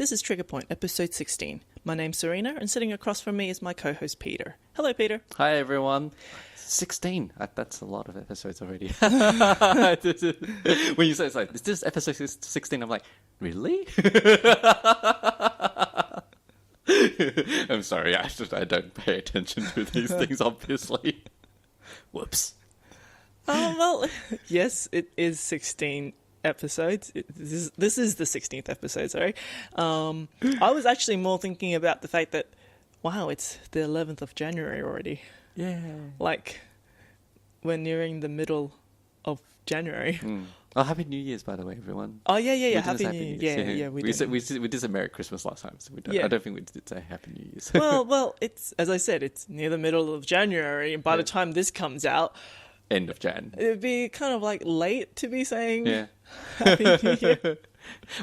This is Trigger Point, episode 16. My name's Serena, and sitting across from me is my co-host Peter. Hello, Peter. Hi, everyone. 16. That's a lot of episodes already. When you say it's like, is this episode 16? I'm like, really? I'm sorry, I don't pay attention to these things, obviously. Whoops. Well, yes, it is 16 episodes. This is the 16th episode, sorry. I was actually more thinking about the fact that, wow, it's the 11th of January already. Yeah. Like, we're nearing the middle of January. Oh, Happy New Year's, by the way, everyone. Oh, yeah. We Happy New Year. Yeah, we did. We did say Merry Christmas last time, so I don't think we did say Happy New Year's. well, it's, as I said, it's near the middle of January, and by the time this comes out, end of Jan. It'd be kind of like late to be saying Happy Yeah. New Year.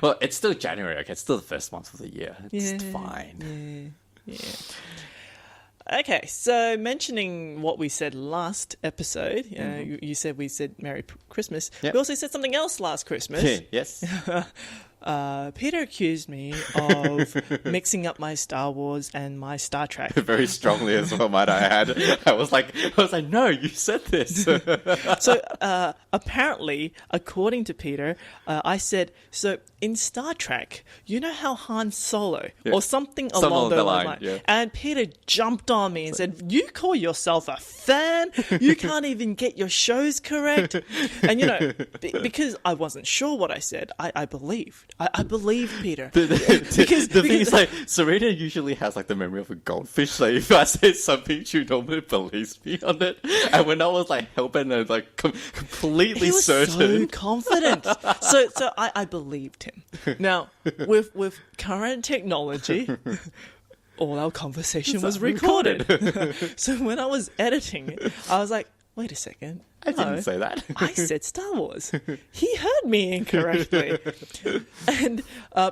Well, it's still January, okay? It's still the first month of the year. It's fine. Yeah. Okay, so mentioning what we said last episode, you said we said Merry Christmas. Yep. We also said something else last Christmas. Yes. Peter accused me of mixing up my Star Wars and my Star Trek. Very strongly as well, might I add. I was like, no, you said this. So apparently, according to Peter, I said, so in Star Trek, you know how Han Solo, or something along those lines. Yeah. And Peter jumped on me and said, you call yourself a fan? You can't even get your shows correct? And, because I wasn't sure what I said, I believed. I believe Peter. The thing is, like, Serena usually has like the memory of a goldfish. So if I say something, she normally believes me on it. And when I was like helping her, like completely he was certain, so confident. So I believed him. Now with current technology, all our conversation was recorded. So when I was editing it, I was like, wait a second. I didn't say that. I said Star Wars. He heard me incorrectly. And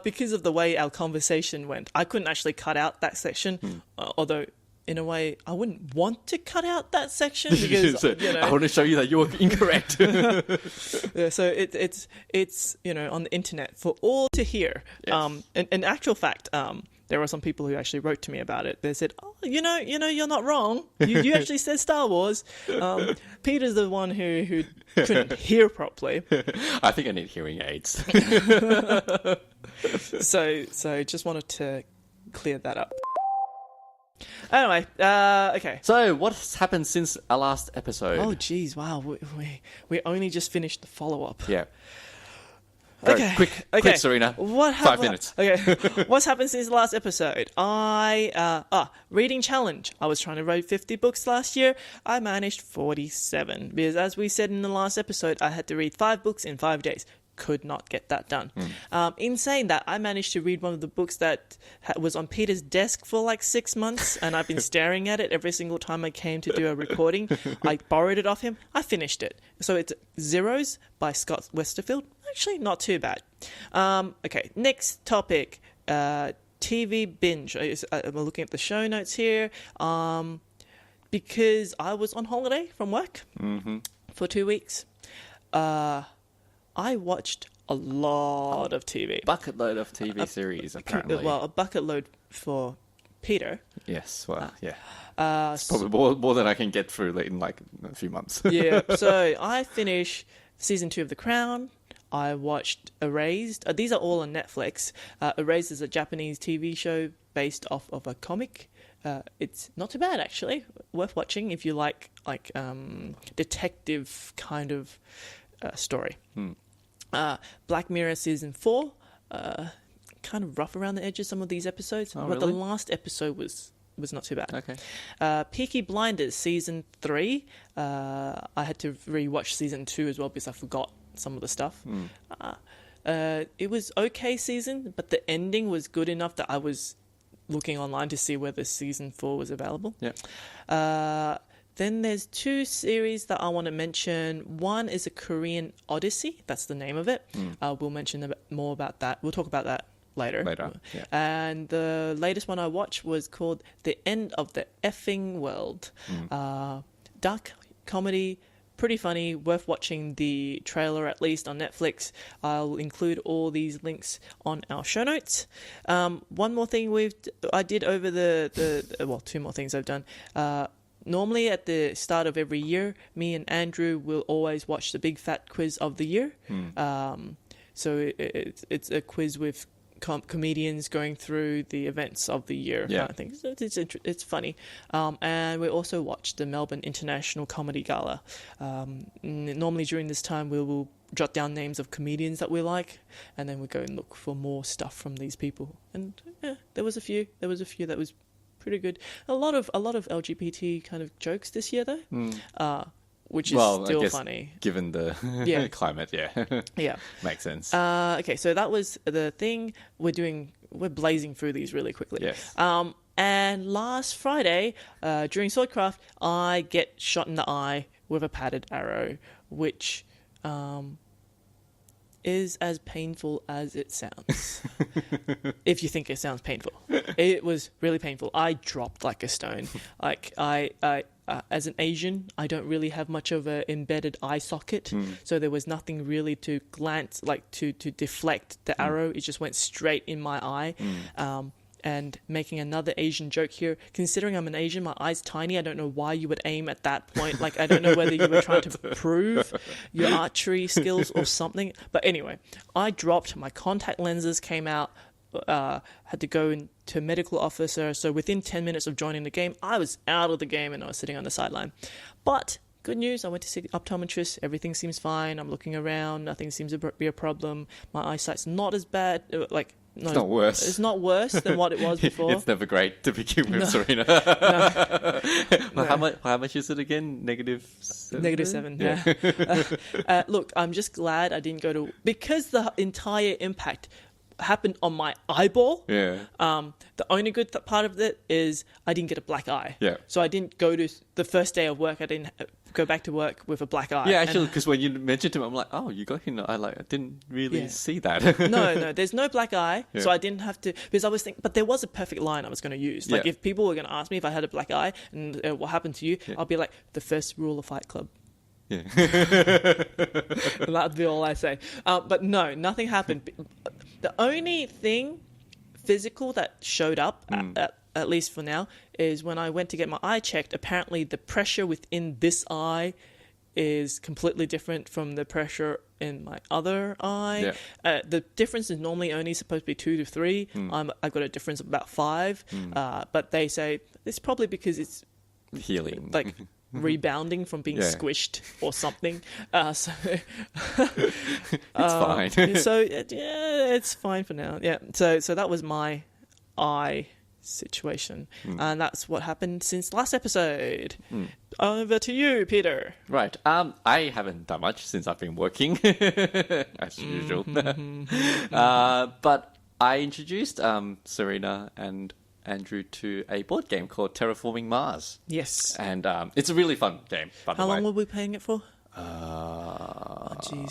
because of the way our conversation went, I couldn't actually cut out that section. Although, in a way, I wouldn't want to cut out that section because, I want to show you that you were incorrect. Yeah, so it's on the internet for all to hear. Yes. In actual fact, there were some people who actually wrote to me about it. They said, "Oh, you're not wrong. You actually said Star Wars." Peter's the one who couldn't hear properly. I think I need hearing aids. So just wanted to clear that up. Anyway, okay. So what's happened since our last episode? Oh, geez, wow. We only just finished the follow-up. Yeah. Okay. Quick, Serena. 5 minutes. Okay. What's happened since the last episode? Reading challenge. I was trying to read 50 books last year. I managed 47 because, as we said in the last episode, I had to read 5 books in 5 days. Could not get that done. In saying that, I managed to read one of the books that was on Peter's desk for like 6 months, and I've been staring at it every single time I came to do a recording. I borrowed it off him. I finished it. So it's Zeros by Scott Westerfield. Actually, not too bad. Okay, next topic. TV binge. I'm looking at the show notes here. Because I was on holiday from work for 2 weeks. I watched a lot of TV. Bucket load of TV series, apparently. Well, a bucket load for Peter. Yes, well, yeah. It's probably more than I can get through in like a few months. Yeah, so I finished season 2 of The Crown. I watched Erased. These are all on Netflix. Erased is a Japanese TV show based off of a comic. It's not too bad, actually. Worth watching if you like detective kind of story. Black Mirror season 4, kind of rough around the edges, some of these episodes, but really? the last episode was not too bad. Okay. Peaky Blinders season 3, I had to rewatch season 2 as well because I forgot some of the stuff. It was okay season, but the ending was good enough that I was looking online to see whether season 4 was available. Yeah. Then there's 2 series that I want to mention. One is a Korean Odyssey. That's the name of it. We'll mention more about that. We'll talk about that later. Yeah. And the latest one I watched was called The End of the Effing World. Dark comedy pretty funny, worth watching the trailer at least on Netflix. I'll include all these links on our show notes. One more thing I did over two more things I've done. Normally at the start of every year, me and Andrew will always watch the Big Fat Quiz of the Year. So it's a quiz with comedians going through the events of the year kind of thing. So it's funny. And we also watch the Melbourne International Comedy Gala. Normally during this time we will jot down names of comedians that we like, and then we go and look for more stuff from these people. And there was a few that was pretty good. A lot of LGBT kind of jokes this year though. Which is still I guess funny. Given the climate, Yeah. Makes sense. Okay, so that was the thing. We're blazing through these really quickly. Yes. And last Friday, during Swordcraft, I get shot in the eye with a padded arrow, which is as painful as it sounds. If you think it sounds painful. It was really painful. I dropped like a stone. Like as an Asian, I don't really have much of an embedded eye socket, so there was nothing really to glance, like to deflect the arrow. It just went straight in my eye. And making another Asian joke here, considering I'm an Asian, my eye's tiny, I don't know why you would aim at that point. Like, I don't know whether you were trying to prove your archery skills or something. But anyway, I dropped, my contact lenses came out, had to go into a medical officer. So within 10 minutes of joining the game, I was out of the game and I was sitting on the sideline. But good news, I went to see the optometrist. Everything seems fine. I'm looking around. Nothing seems to be a problem. My eyesight's not as bad. It's not worse. It's not worse than what it was before. It's never great to begin with, Serena. How much is it again? -7? -7, yeah. Look, I'm just glad I didn't go to... Because the entire impact happened on my eyeball. Yeah. The only good part of it is I didn't get a black eye. Yeah. So I didn't go to the first day of work. I didn't go back to work with a black eye. Yeah, actually, because when you mentioned to me, I'm like, oh, you got him. I didn't really see that. No, there's no black eye, so I didn't have to, because I was thinking, but there was a perfect line I was going to use. Like, if people were going to ask me if I had a black eye and what happened to you, I'll be like, the first rule of Fight Club. Yeah. And that'd be all I say. But no, nothing happened. The only thing physical that showed up, at least for now, is when I went to get my eye checked, apparently the pressure within this eye is completely different from the pressure in my other eye. Yeah. The difference is normally only supposed to be 2 to 3. I've got a difference of about 5. But they say it's probably because it's healing, like rebounding from being squished or something. So it's fine. So it's fine for now. Yeah. So that was my eye situation, and that's what happened since last episode. Over to you, Peter. Right. I haven't done much since I've been working as usual. But I introduced Serena and Andrew to a board game called Terraforming Mars. Yes. And it's a really fun game, by the way. How long were we playing it for?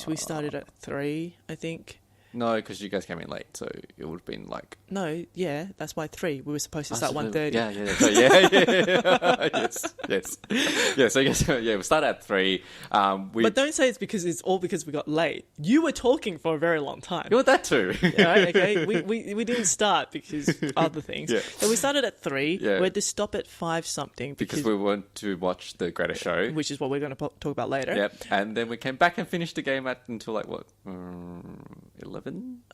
We started at 3, I think. No, because you guys came in late, so it would have been like... No, yeah, that's why 3. We were supposed to start 1:30. Yes. Yeah, so yes, we started at 3. But don't say it's all because we got late. You were talking for a very long time. You want that too? Yeah, okay. We didn't start because other things. Yeah. So we started at 3. Yeah. We had to stop at 5 something because we went to watch the Greatest Show, which is what we're going to talk about later. Yep. And then we came back and finished the game until like what? 11?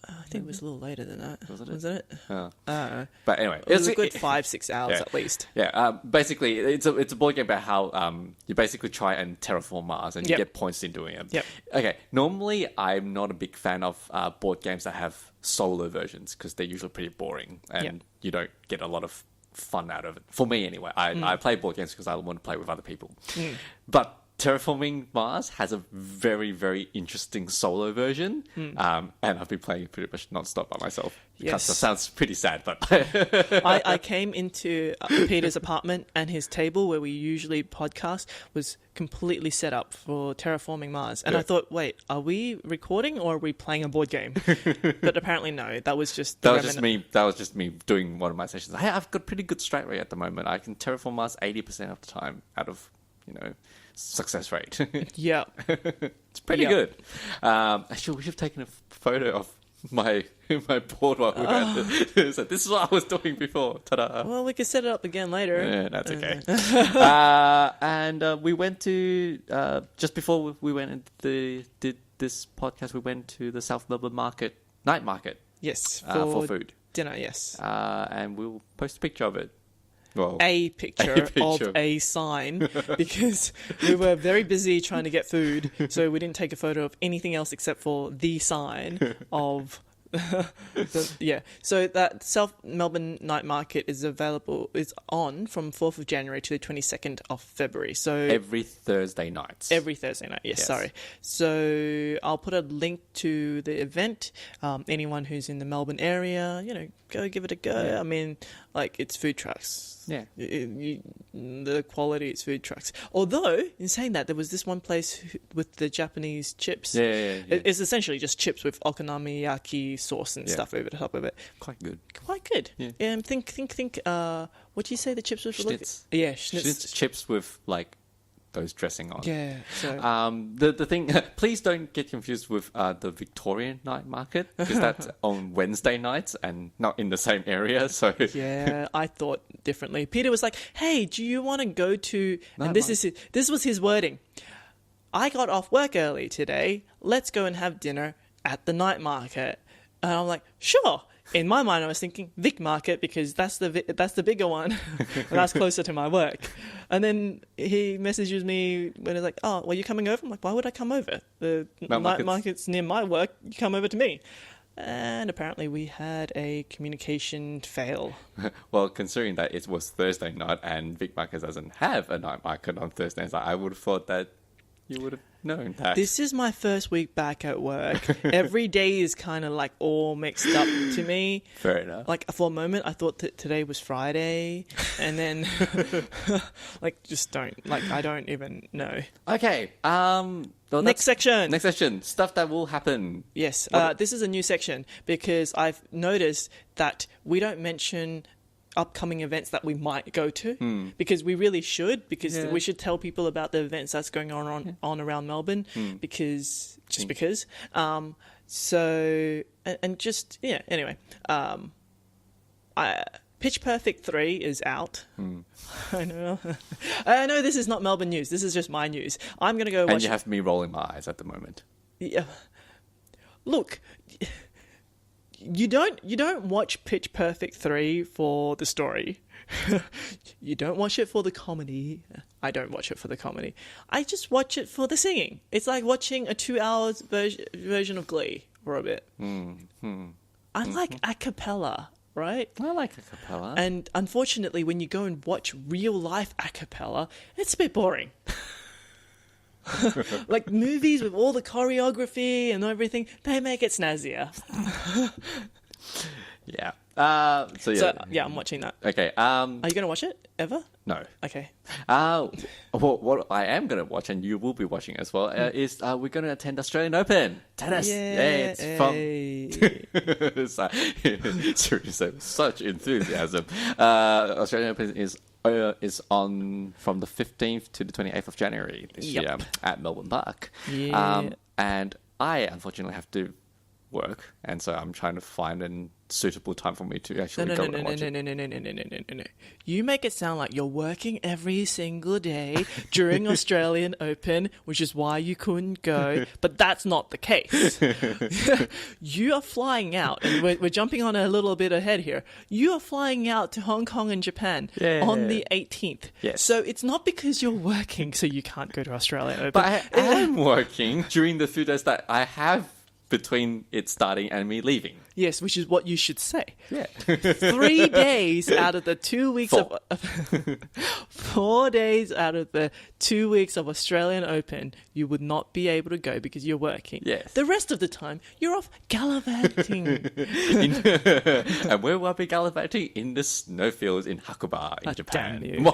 I think it was a little later than that. Was it? Oh. But anyway, it was a good 5-6 hours at least. Yeah. Basically, it's a board game about how you basically try and terraform Mars and you get points in doing it. Yep. Okay. Normally, I'm not a big fan of board games that have solo versions because they're usually pretty boring and you don't get a lot of fun out of it. For me, anyway. I play board games because I want to play with other people. But Terraforming Mars has a very, very interesting solo version, and I've been playing it pretty much non-stop by myself. Yes. That sounds pretty sad, but... I came into Peter's apartment, and his table, where we usually podcast, was completely set up for Terraforming Mars. And I thought, wait, are we recording, or are we playing a board game? But apparently, no. That was just... That was just me doing one of my sessions. Hey, I've got pretty good strike rate at the moment. I can terraform Mars 80% of the time out of... success rate. Yeah. It's pretty good. Actually, we should have taken a photo of my board while we were at the, so this is what I was doing before. Ta-da. Well, we could set it up again later. Yeah, that's okay. And we went to just before we went and did this podcast. We went to the South Melbourne night market. Yes, for food dinner. Yes, and we'll post a picture of it. Well, a picture of a sign because we were very busy trying to get food, so we didn't take a photo of anything else except for the sign of. So that South Melbourne Night Market is on from 4th of January to the 22nd of February. So every Thursday night. Yes, sorry. So I'll put a link to the event. Anyone who's in the Melbourne area, go give it a go. Yeah. I mean, it's food trucks. Yeah. The quality is food trucks. Although, in saying that, there was this one place with the Japanese chips. Yeah. It's essentially just chips with okonomiyaki sauce and stuff over the top of it. Quite good. Yeah. Think. What do you say the chips with? Schnitz. Yeah, schnitz. Chips with those dressing on. Yeah. So the thing, please don't get confused with the Victorian night market because that's on Wednesday nights and not in the same area. So yeah, I thought differently. Peter was like, "Hey, do you want to go to?" And this was his wording. I got off work early today. Let's go and have dinner at the night market. And I'm like, sure. In my mind, I was thinking Vic Market because that's the bigger one, and that's closer to my work. And then he messages me when he's like, "Oh, well, you coming over?" I'm like, "Why would I come over? The night market's near my work. You come over to me." And apparently, we had a communication fail. Well, considering that it was Thursday night and Vic Market doesn't have a night market on Thursdays, I would have thought that you would have known that. This is my first week back at work. Every day is kind of all mixed up to me. Fair enough. For a moment, I thought that today was Friday, and then I don't even know. Okay. Well, next section. Stuff that will happen. Yes. This is a new section because I've noticed that we don't mention upcoming events that we might go to because we really should we should tell people about the events that's going on around Melbourne because anyway Pitch Perfect 3 is out. I know this is not Melbourne news, this is just my news. I'm gonna go watch and you have me rolling my eyes at the moment. Yeah, look, You don't watch Pitch Perfect 3 for the story. You don't watch it for the comedy. I don't watch it for the comedy. I just watch it for the singing. It's like watching a 2 hours version of Glee for a bit. I like a cappella, right? I like a cappella. And unfortunately, when you go and watch real life a cappella, it's a bit boring. Movies with all the choreography and everything, they make it snazzier. Yeah. I'm watching that. Okay. Are you going to watch it ever? No. Okay. What I am going to watch, and you will be watching as well, is we're going to attend Australian Open. Tennis. Yeah, it's from. Seriously, such enthusiasm. Australian Open is on from the 15th to the 28th of January this year at Melbourne Park. Yeah. And I unfortunately have to work, and so I'm trying to find a suitable time for me to actually go and watch it. No. You make it sound like you're working every single day during Australian Open, which is why you couldn't go, but that's not the case. You are flying out, and we're jumping on a little bit ahead here. You are flying out to Hong Kong and Japan on the 18th. Yes. So it's not because you're working so you can't go to Australian Open. But I am working during the few days that I have between it starting and me leaving. Yes, which is what you should say. Yeah. 3 days out of the 2 weeks of 4 days out of the 2 weeks of Australian Open, you would not be able to go because you're working. Yes. The rest of the time, you're off gallivanting. And where will I be gallivanting? In the snowfields in Hakuba in Japan. Damn you.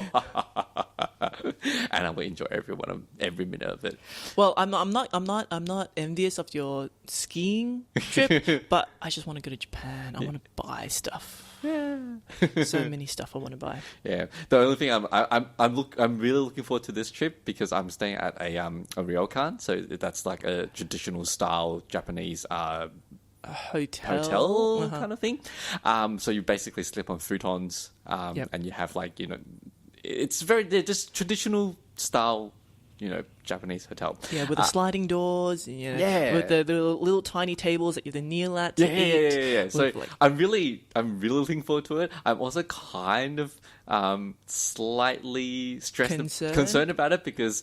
And I will enjoy every minute of it. Well, I'm not envious of your skiing trip, but I just want to go to Japan. I want to buy stuff. So many stuff I want to buy. Yeah, the only thing I'm really looking forward to this trip because I'm staying at a ryokan, so that's like a traditional style Japanese A hotel, hotel kind of thing. So you basically sleep on futons, Yep. and you have like they're just traditional style, Japanese hotel. Yeah, with the sliding doors, Yeah. with the little tiny tables that you have to kneel at to eat. Yeah. So with, like, I'm really looking forward to it. I'm also kind of slightly concerned about it because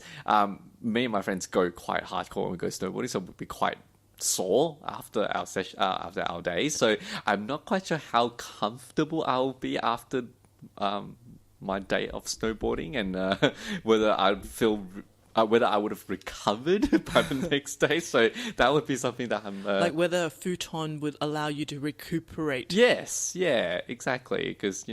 me and my friends go quite hardcore when we go snowboarding, so we'll be quite sore after our session, after our days. So I'm not quite sure how comfortable I'll be after my day of snowboarding, and whether I'd feel. Whether I would have recovered by the next day. So that would be something that I'm... like whether a futon would allow you to recuperate. Yes, yeah, exactly. Because,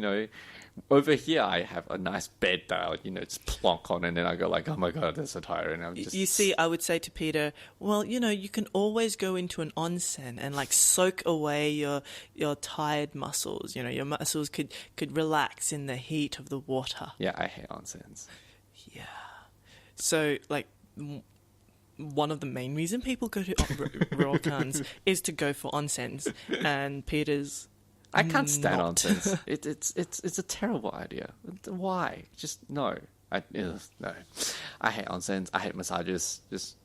over here I have a nice bed that I, just plonk on, and then I go like, oh my God, I'm so tired. And I'm just... You see, I would say to Peter, well, you can always go into an onsen and like soak away your tired muscles. Your muscles could relax in the heat of the water. Yeah, I hate onsens. Yeah. So, like, one of the main reason people go to ryokans is to go for onsens, and Peter's I can't stand not. onsens. It's a terrible idea. Why? Just no. No. I hate onsens. I hate massages. Just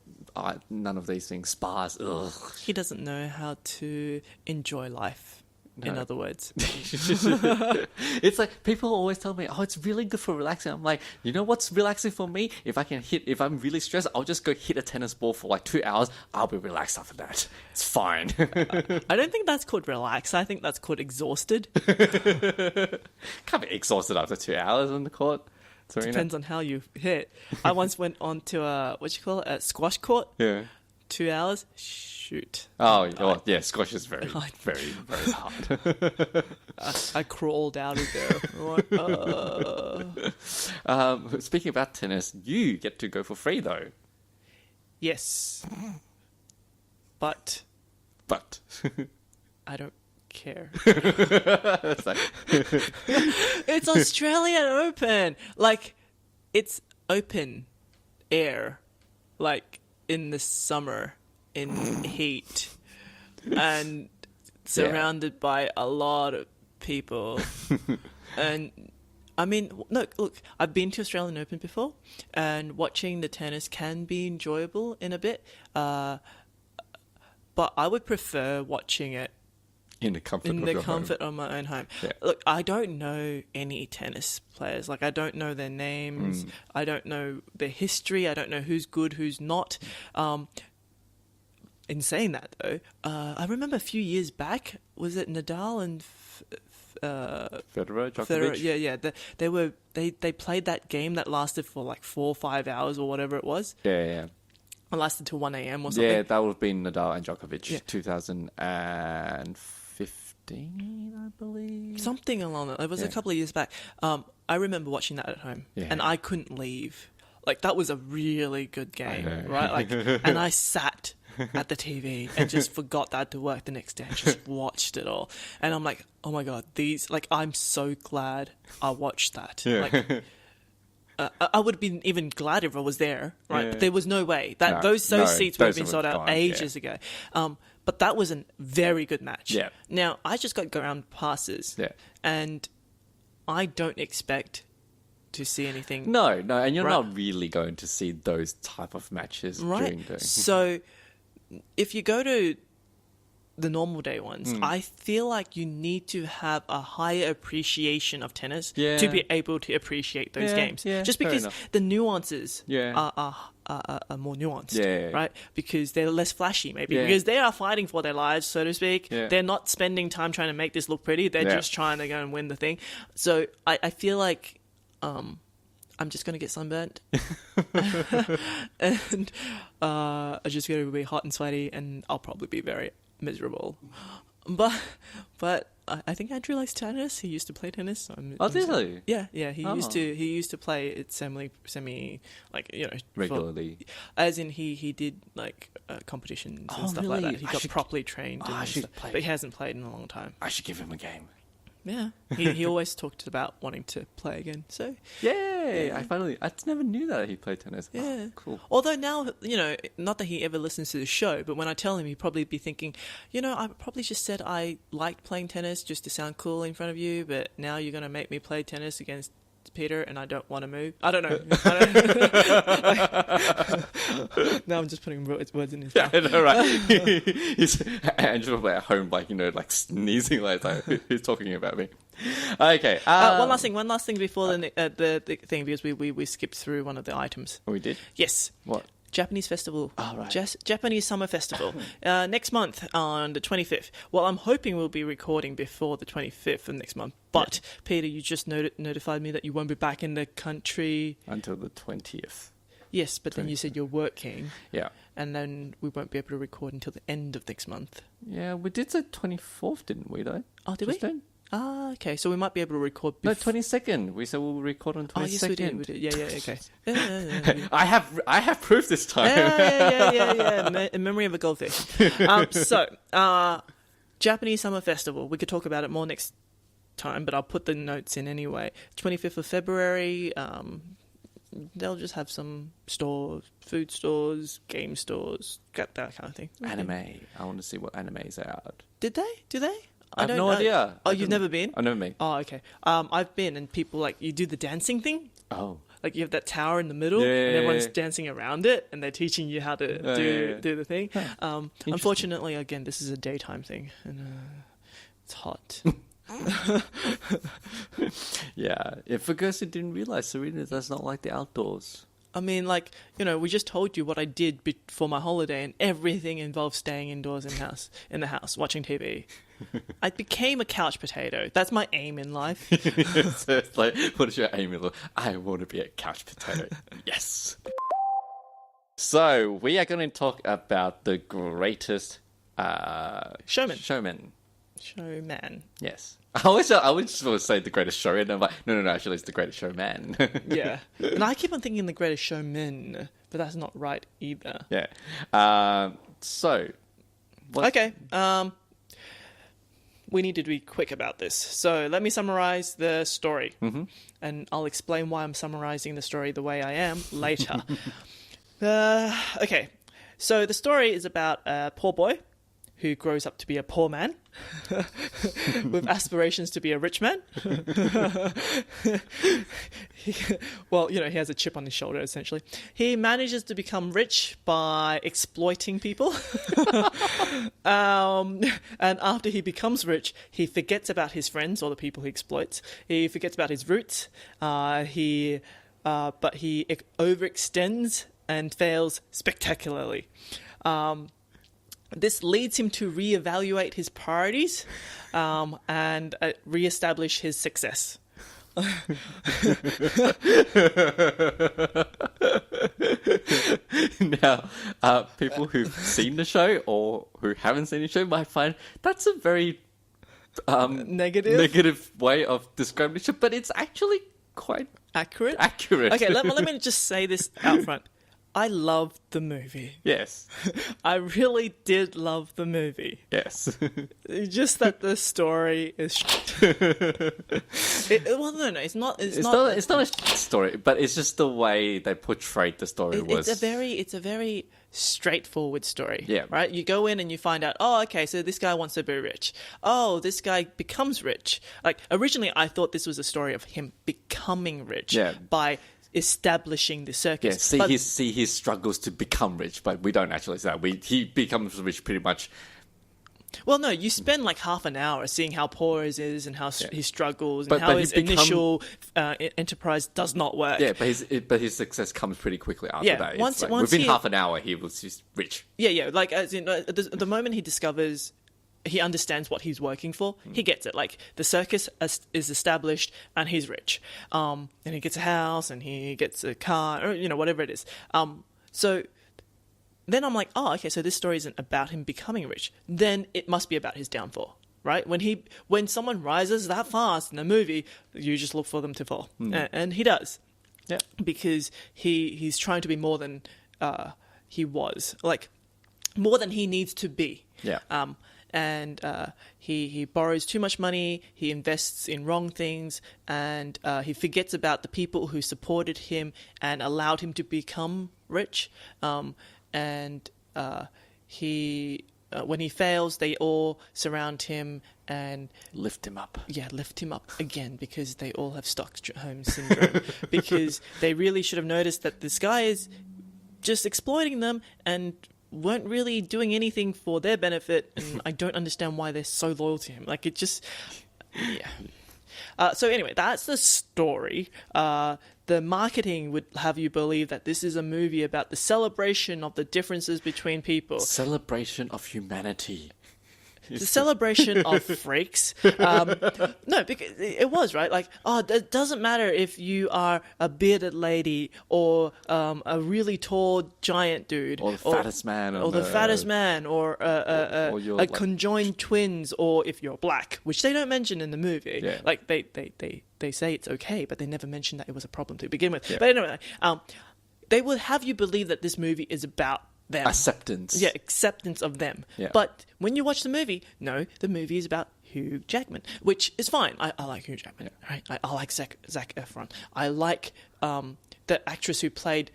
none of these things. Spas. Ugh. He doesn't know how to enjoy life. No. In other words, It's like people always tell me, "Oh, it's really good for relaxing." I'm like, you know what's relaxing for me? If I'm really stressed, I'll just go hit a tennis ball for like 2 hours. I'll be relaxed after that. It's fine. I don't think that's called relax. I think that's called exhausted. Can't be exhausted after 2 hours on the court. Depends on how you hit. I once went on to a squash court. Yeah. 2 hours. Shoot. Oh, yeah. Squash is very, very, very hard. I crawled out of there. Speaking about tennis, you get to go for free though. Yes. But I don't care. It's Australian Open. Like, it's open air. Like, in the summer. In heat. And surrounded by a lot of people. And I mean, no, look, I've been to Australian Open before, and watching the tennis can be enjoyable in a bit. But I would prefer watching it in the comfort of my own home. Yeah. Look, I don't know any tennis players. Like, I don't know their names. I don't know their history. I don't know who's good, who's not. In saying that, though, I remember a few years back, was it Nadal and Federer, Djokovic? Yeah. They played that game that lasted for like 4 or 5 hours or whatever it was. Yeah. It lasted till 1 a.m. or something. Yeah, that would have been Nadal and Djokovic, Yeah. 2015, I believe. Something along that. It was a couple of years back. I remember watching that at home, and I couldn't leave. Like, that was a really good game, right? Like, and I sat at the TV and just forgot that to work the next day and just watched it all. And I'm like, oh my God, I'm so glad I watched that. Yeah. Like, I would have been even glad if I was there, right? Yeah. But there was no way. Those seats would have been sold out ages ago. But that was a very good match. Yeah. Now, I just got ground passes. Yeah. And I don't expect to see anything. No, and you're not really going to see those type of matches during the... So if you go to the normal day ones, I feel like you need to have a higher appreciation of tennis to be able to appreciate those games. Yeah, just because the nuances are more nuanced, Yeah. right? Because they're less flashy, maybe. Because they are fighting for their lives, so to speak. Yeah. They're not spending time trying to make this look pretty. They're just trying to go and win the thing. So I feel like I'm just going to get sunburnt. And I'm just going to be hot and sweaty, and I'll probably be very miserable. But I think Andrew likes tennis. He used to play tennis. So really? Yeah. He used to play it semi like, regularly. As in he did like competitions and stuff like that. He got properly trained. But he hasn't played in a long time. I should give him a game. Yeah, he always talked about wanting to play again. So Yay! I never knew that he played tennis. yeah, Oh, cool. Although now, not that he ever listens to the show, but when I tell him, he'd probably be thinking, I probably just said I liked playing tennis just to sound cool in front of you, but now you're going to make me play tennis against Peter and I don't want to move. I don't know. Now I'm just putting words in his mouth. Yeah, I know, right? He's Andrew at home, sneezing, who's talking about me? Okay. One last thing before the thing, because we skipped through one of the items. Oh, we did? Yes. What? Japanese festival. Oh, right. Japanese Summer Festival. Next month on the 25th. Well, I'm hoping we'll be recording before the 25th of next month. But, yeah. Peter, you just notified me that you won't be back in the country... Until the 20th. Yes, but then you said you're working. Yeah. And then we won't be able to record until the end of next month. Yeah, we did say 24th, didn't we, though? Oh, did we? Then? Ah, okay. So we might be able to record... No, 22nd. We said we'll record on 22nd. Oh, yes, we did. Yeah, okay. I have proof this time. Yeah. Memory of a goldfish. Japanese Summer Festival. We could talk about it more next time, but I'll put the notes in anyway. 25th of February. They'll just have some stores, food stores, game stores, that kind of thing. Anime. I want to see what animes are out. Did they? Do they? I have no idea. Oh, you've never been? I've never been. Oh, okay. I've been, and people, you do the dancing thing. Oh. You have that tower in the middle, and everyone's dancing around it, and they're teaching you how to do the thing. Unfortunately, again, this is a daytime thing, and it's hot. Yeah. For girls who didn't realise, Serena does not like the outdoors. I mean, we just told you what I did for my holiday, and everything involves staying indoors in the house, watching TV. I became a couch potato. That's my aim in life. So it's what is your aim in life? I want to be a couch potato. Yes. So we are going to talk about the Greatest Showman. Showman. Yes. I would just want to say the Greatest Showman, and I'm like, no, actually it's the Greatest Showman. Yeah. And I keep on thinking the Greatest Showman, but that's not right either. Yeah. Okay. We need to be quick about this. So let me summarize the story. Mm-hmm. And I'll explain why I'm summarizing the story the way I am later. Okay. So the story is about a poor boy who grows up to be a poor man with aspirations to be a rich man. He has a chip on his shoulder, essentially. He manages to become rich by exploiting people. And after he becomes rich, he forgets about his friends or the people he exploits. He forgets about his roots. But he overextends and fails spectacularly. This leads him to reevaluate his priorities and reestablish his success. Now, people who've seen the show or who haven't seen the show might find that's a very negative way of describing the show, but it's actually quite accurate. Okay, let me just say this out front. I loved the movie. Yes. I really did love the movie. Yes. Just that the story is... It's not a story, but it's just the way they portrayed the story was... It's a very straightforward story. Yeah. Right? You go in and you find out, oh, okay, so this guy wants to be rich. Oh, this guy becomes rich. Originally, I thought this was a story of him becoming rich by... establishing the circus. Yeah, see his struggles to become rich, but we don't actually say that. He becomes rich pretty much. Well, no, you spend half an hour seeing how poor he is and how he struggles and how his initial enterprise does not work. Yeah, but his success comes pretty quickly after that. Within half an hour, he was just rich. Yeah. The moment he discovers. He understands what he's working for. He gets it. The circus is established and he's rich. And he gets a house and he gets a car or, whatever it is. So then I'm like, oh, okay, so this story isn't about him becoming rich. Then it must be about his downfall, right? When someone rises that fast in a movie, you just look for them to fall. And he does. Yeah. Because he's trying to be more than he was. More than he needs to be. Yeah. and he borrows too much money. He invests in wrong things, and he forgets about the people who supported him and allowed him to become rich. And he when he fails, they all surround him and lift him up. Yeah, lift him up again, because they all have Stockholm syndrome. Because they really should have noticed that this guy is just exploiting them and weren't really doing anything for their benefit. And I don't understand why they're so loyal to him. Like, it just... Yeah. So anyway, that's the story. The marketing would have you believe that this is a movie about the celebration of the differences between people. Celebration of humanity. The celebration of freaks. No, because it was, right? Like, it doesn't matter if you are a bearded lady or a really tall giant dude. Or the fattest man. Or the fattest man. Or a conjoined twins. Or if you're black, which they don't mention in the movie. Yeah. Like, they say it's okay, but they never mention that it was a problem to begin with. Yeah. But anyway, they will have you believe that this movie is about them. Acceptance. Yeah, acceptance of them. Yeah. But when you watch the movie, no, the movie is about Hugh Jackman, which is fine. I like Hugh Jackman, right? I like Zac Efron. I like the actress who played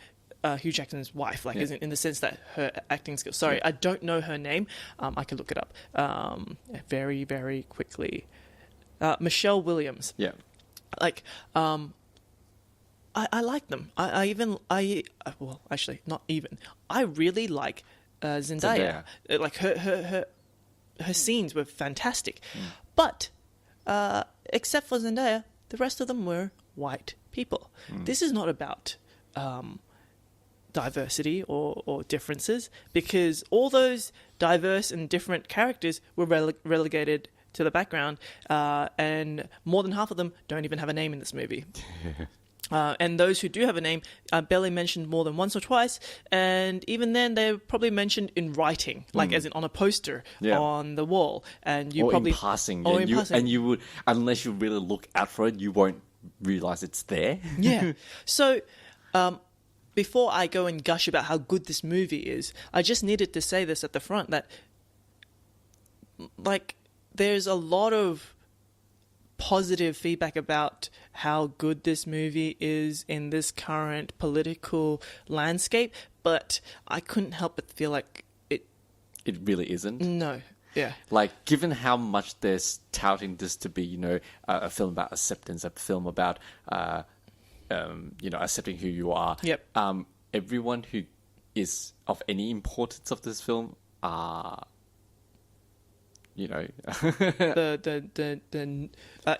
Hugh Jackman's wife, like in the sense that her acting skills. Sorry, I don't know her name. I can look it up very, very quickly. Michelle Williams. Yeah. Like, I like them. Well, actually, not even. I really like Zendaya. Like her scenes were fantastic, but except for Zendaya, the rest of them were white people. This is not about diversity or differences, because all those diverse and different characters were relegated to the background, and more than half of them don't even have a name in this movie. And those who do have a name are barely mentioned more than once or twice, and even then they're probably mentioned in writing, like as in on a poster on the wall, and you probably in passing, or in passing. And you would, unless you really look out for it, you won't realize it's there. Yeah. So, before I go and gush about how good this movie is, I just needed to say this at the front, that like there's a lot of positive feedback about how good this movie is in this current political landscape, but I couldn't help but feel like it really isn't. No. Yeah. Like, given how much they're touting this to be, a film about acceptance, a film about, accepting who you are. Yep. Everyone who is of any importance of this film are... the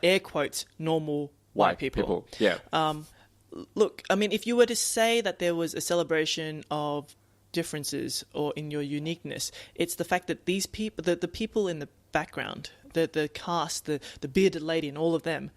air quotes normal white people. Yeah. Look, I mean, if you were to say that there was a celebration of differences or in your uniqueness, it's the fact that these people, the people in the background, the cast, the bearded lady, and all of them,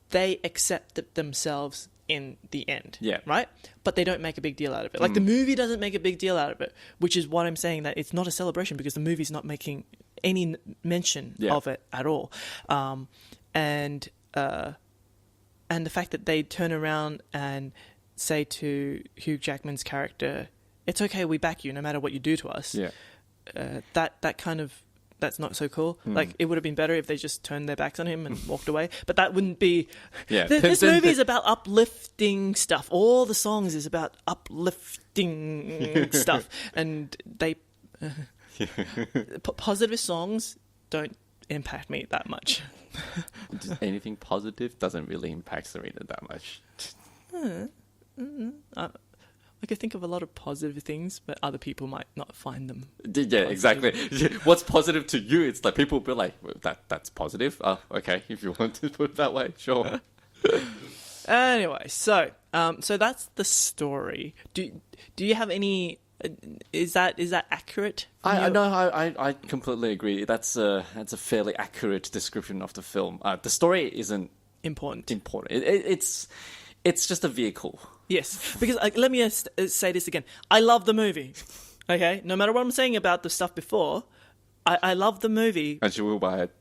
they accept themselves in the end. Yeah. Right? But they don't make a big deal out of it. Like, the movie doesn't make a big deal out of it, which is what I'm saying, that it's not a celebration, because the movie's not making any mention of it at all. And the fact that they turn around and say to Hugh Jackman's character, "It's okay, we back you no matter what you do to us." Yeah. That's not so cool. Like, it would have been better if they just turned their backs on him and walked away. But that wouldn't be... Yeah. This movie is about uplifting stuff. All the songs is about uplifting stuff. And they... positive songs don't impact me that much. Anything positive doesn't really impact Serena that much. I could think of a lot of positive things, but other people might not find them. Yeah, exactly. What's positive to you? It's like people will be like, well, that's positive. Oh, okay, if you want to put it that way, sure. Anyway, so that's the story. Do you have any? Is that accurate? I completely agree. That's a fairly accurate description of the film. The story isn't important. It's just a vehicle. Yes, because let me say this again. I love the movie. Okay, no matter what I'm saying about the stuff before, I love the movie. And you will buy it.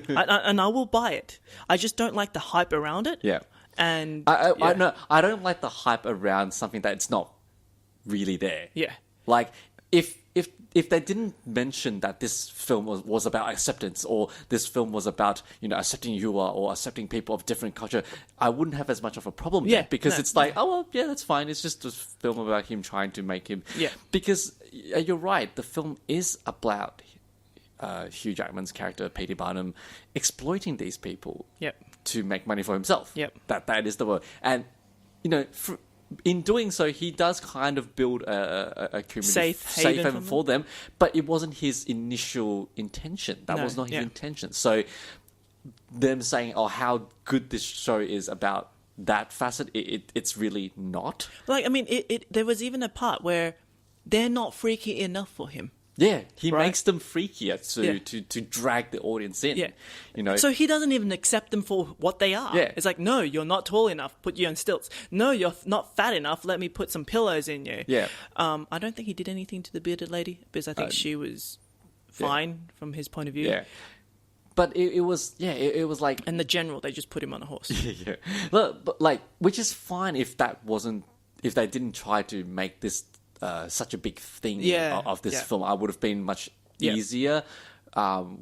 and I will buy it. I just don't like the hype around it. Yeah. And I don't like the hype around something that it's not really there. Yeah. Like, if if they didn't mention that this film was about acceptance, or this film was about, accepting you or accepting people of different culture, I wouldn't have as much of a problem with it, because it's like, oh, well, yeah, that's fine. It's just a film about him trying to make him... Yeah. Because you're right, the film is about Hugh Jackman's character, P.T. Barnum, exploiting these people to make money for himself. Yep. That is the word. And, in doing so, he does kind of build a community safe haven for them, but it wasn't his initial intention. That was not his intention. So them saying, oh, how good this show is about that facet, it's really not. Like, I mean, there was even a part where they're not freaky enough for him. Yeah, he makes them freakier to drag the audience in. Yeah. So he doesn't even accept them for what they are. Yeah. It's like, no, you're not tall enough, put you on stilts. No, you're not fat enough, let me put some pillows in you. Yeah. I don't think he did anything to the bearded lady, because I think she was fine from his point of view. Yeah. But it was like... And the general, they just put him on a horse. Yeah. But like, which is fine if they didn't try to make this such a big thing of this film. I would have been much easier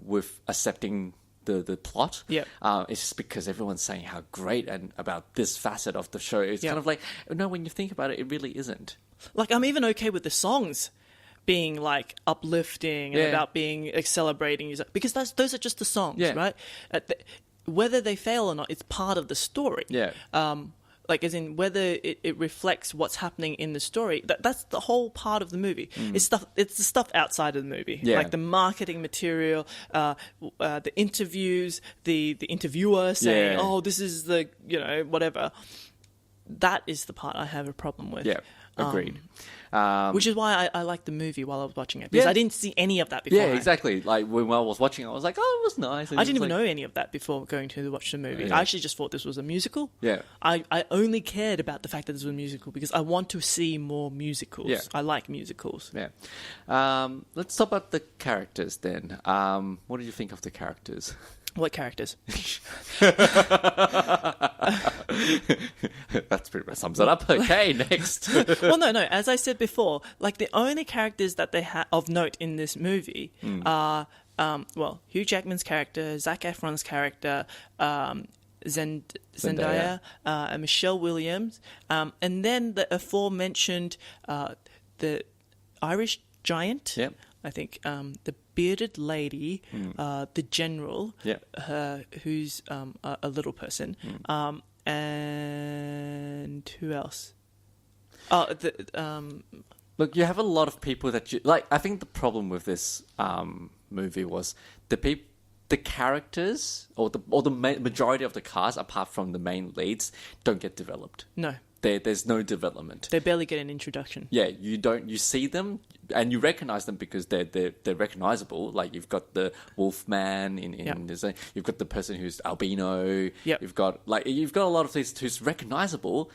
with accepting the plot. Yeah. It's just because everyone's saying how great and about this facet of the show. It's kind of like, no, when you think about it, it really isn't. Like, I'm even okay with the songs being like uplifting and about being celebrating, because those are just the songs, right? Whether they fail or not, it's part of the story. Yeah. Like, as in whether it reflects what's happening in the story. That's the whole part of the movie. It's the stuff outside of the movie, like the marketing material, the interviews, the interviewer saying, "Oh, this is the whatever." That is the part I have a problem with. Yeah, agreed. Which is why I liked the movie while I was watching it, because I didn't see any of that before. Yeah, exactly. Like, when I was watching it, I was like, oh, it was nice. I didn't even know any of that before going to watch the movie. I actually just thought this was a musical. Yeah. I only cared about the fact that this was a musical because I want to see more musicals. Yeah. I like musicals. Yeah. Let's talk about the characters then. What did you think of the characters? What characters? That pretty much sums it up. Okay, next. Well, no. As I said before, like, the only characters that they have of note in this movie are, Hugh Jackman's character, Zac Efron's character, Zendaya, and Michelle Williams, and then the aforementioned the Irish giant. Yep. I think the bearded lady, the general, who's a little person, and who else? Look, you have a lot of people that you like. I think the problem with this movie was the characters or the majority of the cast, apart from the main leads, don't get developed. No. There's no development. They barely get an introduction. Yeah, you see them and you recognize them because they're recognizable. Like, you've got the Wolfman in this, you've got the person who's albino. Yep. You've got a lot of these who's recognizable,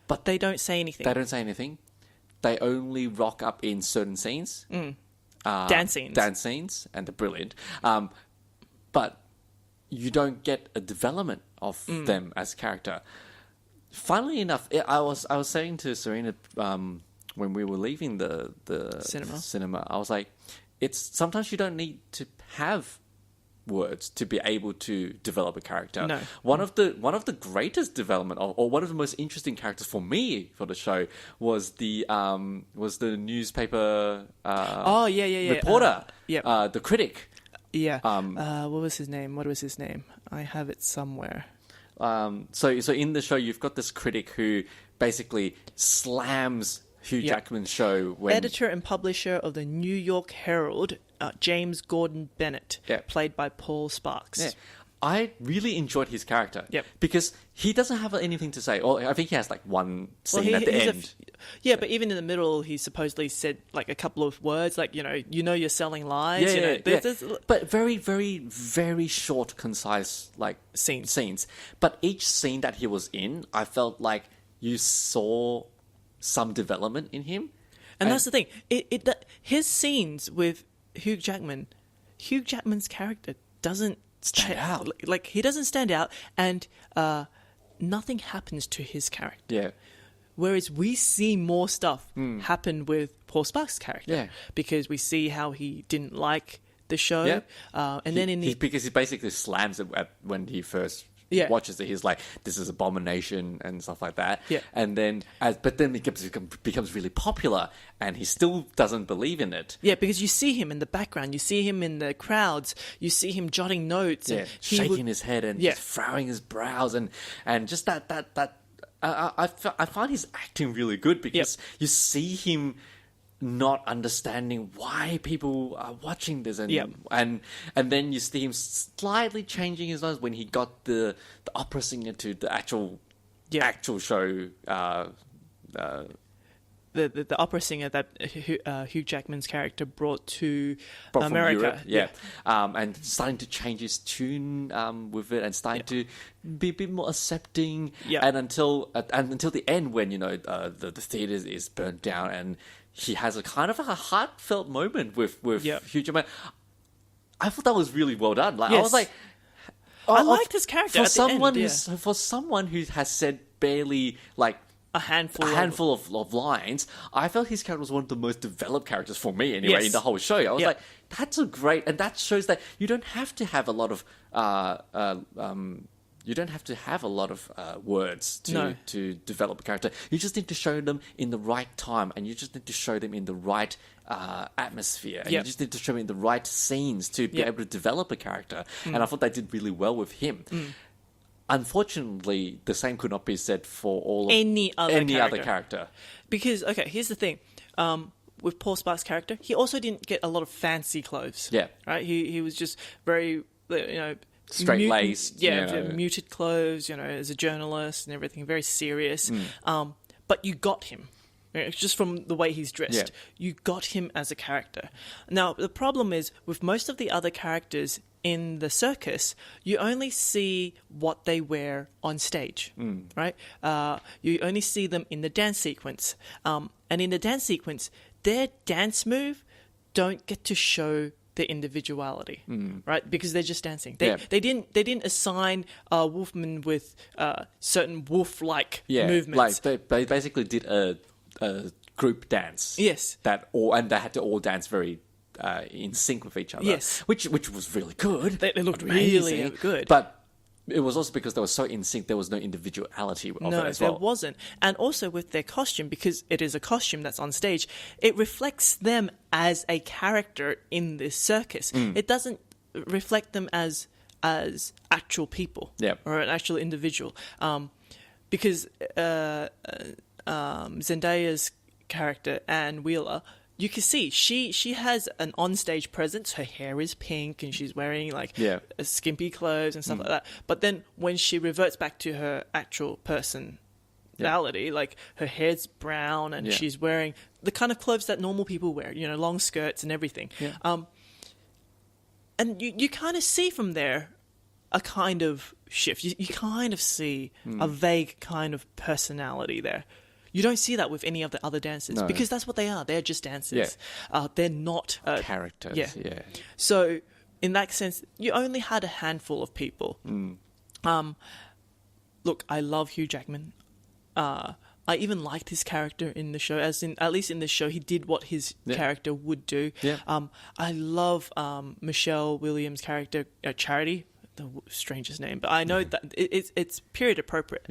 but they don't say anything. They don't say anything. They only rock up in certain scenes. Dance scenes, and they're brilliant. But you don't get a development of them as character. Funnily enough, I was saying to Serena when we were leaving the cinema, I was like, it's sometimes you don't need to have words to be able to develop a character. No. One of the greatest development or one of the most interesting characters for me for the show was the newspaper reporter. The critic. Yeah. What was his name? I have it somewhere. So in the show, you've got this critic who basically slams Hugh Jackman's show. Editor and publisher of the New York Herald, James Gordon Bennett, played by Paul Sparks. Yeah. I really enjoyed his character. Yep. Because he doesn't have anything to say. Or I think he has like one scene at the end. But even in the middle, he supposedly said like a couple of words, like, you're selling lies. But very, very, very short, concise like scenes. But each scene that he was in, I felt like you saw some development in him. And that's the thing. His scenes with Hugh Jackman's character doesn't stand out. Like, he doesn't stand out, and nothing happens to his character. Yeah. Whereas we see more stuff happen with Paul Sparks' character. Yeah. Because we see how he didn't like the show. And then because he basically slams it when he first watches it. He's like, "This is abomination" and stuff like that. Yeah. And then, but then it becomes really popular, and he still doesn't believe in it. Yeah, because you see him in the background, you see him in the crowds, you see him jotting notes, and shaking his head and just frowning his brows, and just that. I find his acting really good because you see him not understanding why people are watching this, and then you see him slightly changing his minds when he got the opera singer to the actual show. The opera singer that Hugh Jackman's character brought to From America, Europe, and starting to change his tune with it, and starting to be a bit more accepting, and until the end when the theater is burnt down, and he has a kind of a heartfelt moment with Hugh Jackman. I thought that was really well done. Like I was like, I liked his character for at someone the end, for someone who has said barely like a handful of lines. I felt his character was one of the most developed characters for me anyway in the whole show. I was like, that's a great, and that shows that you don't have to have a lot of words to develop a character. You just need to show them in the right time, and you just need to show them in the right atmosphere, and you just need to show them in the right scenes to be able to develop a character. And I thought they did really well with him. Unfortunately, the same could not be said for any other character. Because, okay, here's the thing. With Paul Sparks' character, he also didn't get a lot of fancy clothes. Yeah. Right? He was just very, straight-laced. Muted clothes, as a journalist and everything, very serious. But you got him. Just from the way he's dressed. You got him as a character. Now, the problem is, with most of the other characters in the circus, you only see what they wear on stage, right? You only see them in the dance sequence. And in the dance sequence, their dance move don't get to show their individuality, right? Because they're just dancing. They didn't assign a wolfman with certain wolf-like movements. Like they basically did a group dance. Yes. And they had to all dance very in sync with each other. Yes. Which was really good. They looked really good. But it was also because they were so in sync, there was no individuality of it as well. No, there wasn't. And also with their costume, because it is a costume that's on stage, it reflects them as a character in this circus. It doesn't reflect them as actual people or an actual individual. Because Zendaya's character, Anne Wheeler, you can see she has an onstage presence. Her hair is pink and she's wearing skimpy clothes and stuff like that. But then when she reverts back to her actual personality, like her hair's brown and she's wearing the kind of clothes that normal people wear, long skirts and everything. And you kind of see from there a kind of shift. You kind of see a vague kind of personality there. You don't see that with any of the other dancers because that's what they are. They're just dancers. They're not characters. So in that sense, you only had a handful of people. Look, I love Hugh Jackman. I even liked his character in the show. At least in the show, he did what his character would do. I love Michelle Williams' character, Charity. The strangest name, but I know that it's period appropriate.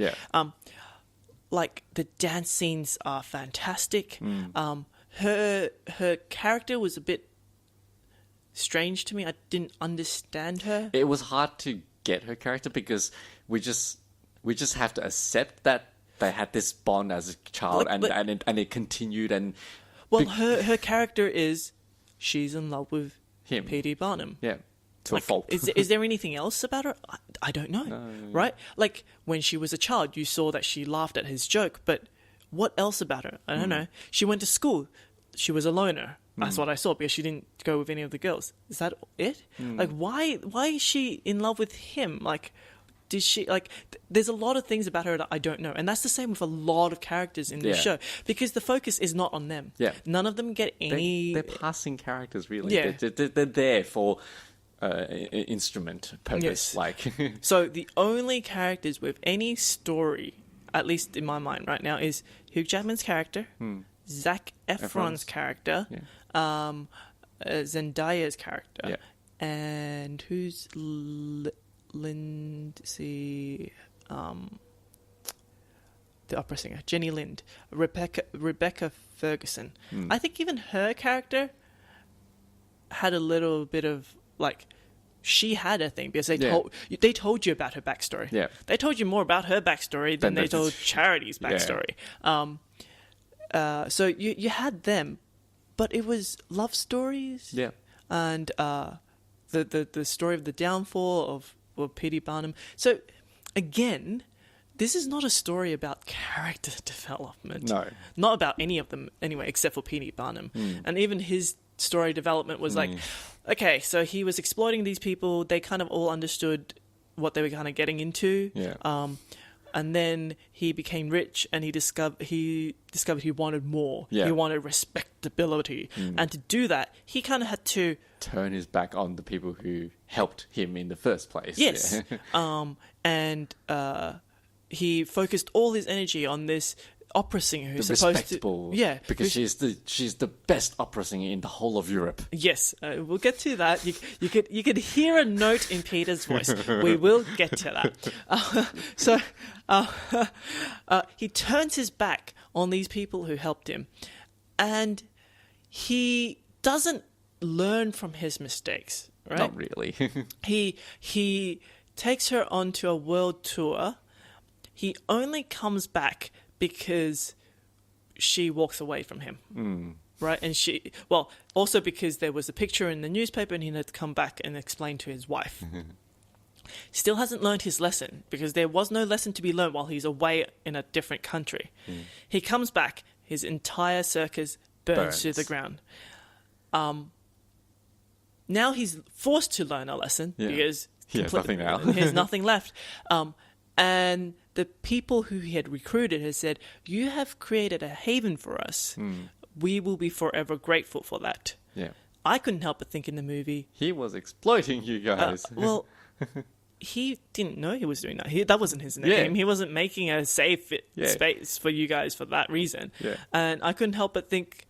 Like the dance scenes are fantastic. Her character was a bit strange to me. I didn't understand her. It was hard to get her character because we just have to accept that they had this bond as a child, and it continued. And her character is she's in love with him, P.D. Barnum. To a fault. Is there anything else about her? I don't know. No. Right? Like, when she was a child, you saw that she laughed at his joke, but what else about her? I don't know. She went to school. She was a loner. That's what I saw, because she didn't go with any of the girls. Is that it? Like, why is she in love with him? Like, did she, like, there's a lot of things about her that I don't know. And that's the same with a lot of characters in this show, because the focus is not on them. None of them get any... They're passing characters, really. They're there for... instrument purpose, like. So the only characters with any story at least in my mind right now, is Hugh Jackman's character, Zac Efron's character, Zendaya's character, and who's Lindsay, the opera singer, Jenny Lind, Rebecca Ferguson. I think even her character had a little bit of like, she had a thing because they told you about her backstory. Yeah, they told you more about her backstory than they told Charity's backstory. So you had them, but it was love stories. Yeah, and the story of the downfall of P.T. Barnum. So again, this is not a story about character development. No, not about any of them anyway, except for P.T. Barnum. And even his story development was like, okay, so he was exploiting these people. They kind of all understood what they were kind of getting into. Yeah. And then he became rich, and he discovered he wanted more. Yeah. He wanted respectability, and to do that, he kind of had to turn his back on the people who helped him in the first place. Yes. And he focused all his energy on this opera singer who's supposed respectable, to, because she's the best opera singer in the whole of Europe. Yes, we'll get to that. You could hear a note in Peter's voice. We will get to that. He turns his back on these people who helped him, and he doesn't learn from his mistakes. Right? Not really. He takes her onto a world tour. He only comes back because she walks away from him, right? And also because there was a picture in the newspaper and he had to come back and explain to his wife. Still hasn't learned his lesson because there was no lesson to be learned while he's away in a different country. He comes back, his entire circus burns to the ground. Now he's forced to learn a lesson because he has nothing now. He has nothing left. And the people who he had recruited had said, "You have created a haven for us. We will be forever grateful for that." Yeah. I couldn't help but think in the movie, he was exploiting you guys. Well, he didn't know he was doing that. That wasn't his name. He wasn't making a safe space for you guys for that reason. Yeah. And I couldn't help but think,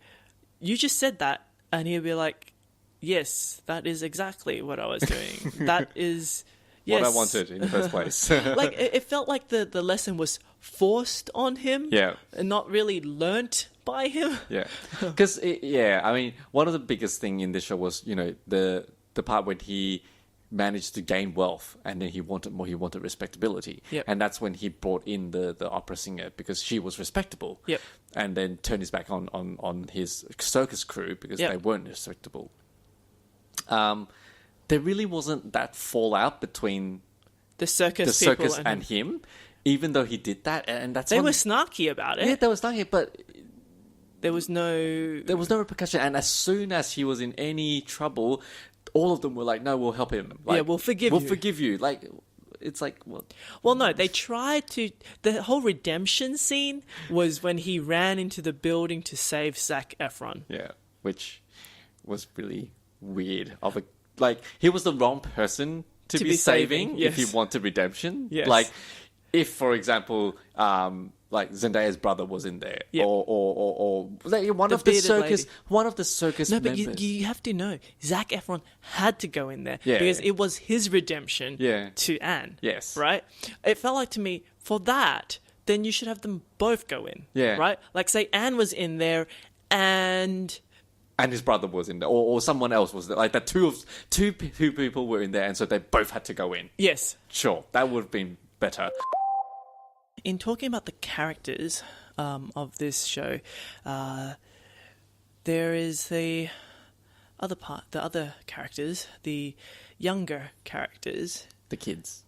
you just said that, and he'd be like, yes, that is exactly what I was doing. That is... Yes. What I wanted in the first place. Like it felt like the lesson was forced on him, and not really learnt by him. Yeah, because I mean, one of the biggest thing in this show was the part when he managed to gain wealth, and then he wanted more. He wanted respectability, and that's when he brought in the opera singer because she was respectable. And then turned his back on his circus crew because they weren't respectable. There really wasn't that fallout between the circus and him, even though he did that, and they were snarky about it. Yeah, they were snarky, but there was no repercussion. And as soon as he was in any trouble, all of them were like, "No, we'll help him. Like, we'll forgive you." Like, it's like, well, no, they tried to. The whole redemption scene was when he ran into the building to save Zac Efron. Yeah, which was really weird. Like, he was the wrong person to be saving if he wanted redemption. Yes. Like, if, for example, like Zendaya's brother was in there, or like one of the circus No, members. but you have to know, Zac Efron had to go in there because it was his redemption to Anne. Yes, right. It felt like to me for that, then you should have them both go in. Yeah, right. Like say Anne was in there, and his brother was in there, or someone else was there. Like that, two people were in there, and so they both had to go in. Yes, sure, that would have been better. In talking about the characters of this show, there is the other characters, the younger characters, the kids.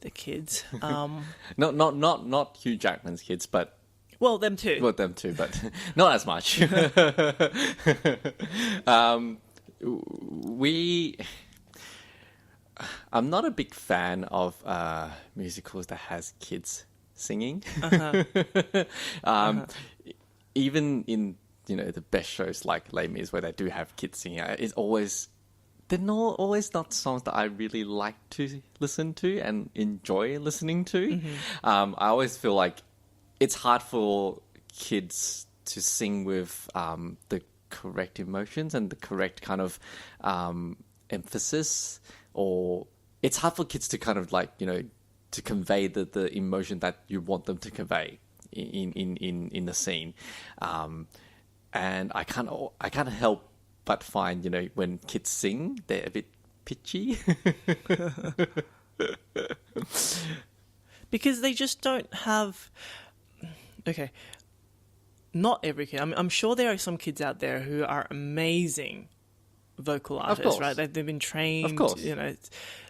Not Hugh Jackman's kids, but. Well, them too. Well, them too, but not as much. I'm not a big fan of musicals that has kids singing. Even in the best shows like Les Mis where they do have kids singing, they're always not songs that I really like to listen to and enjoy listening to. I always feel like it's hard for kids to sing with the correct emotions and the correct kind of emphasis, or it's hard for kids to kind of like, to convey the emotion that you want them to convey in the scene. And I can't help but find, when kids sing, they're a bit pitchy. Because they just don't have... Okay, not every kid. I'm sure there are some kids out there who are amazing vocal artists, right? They've been trained, of course.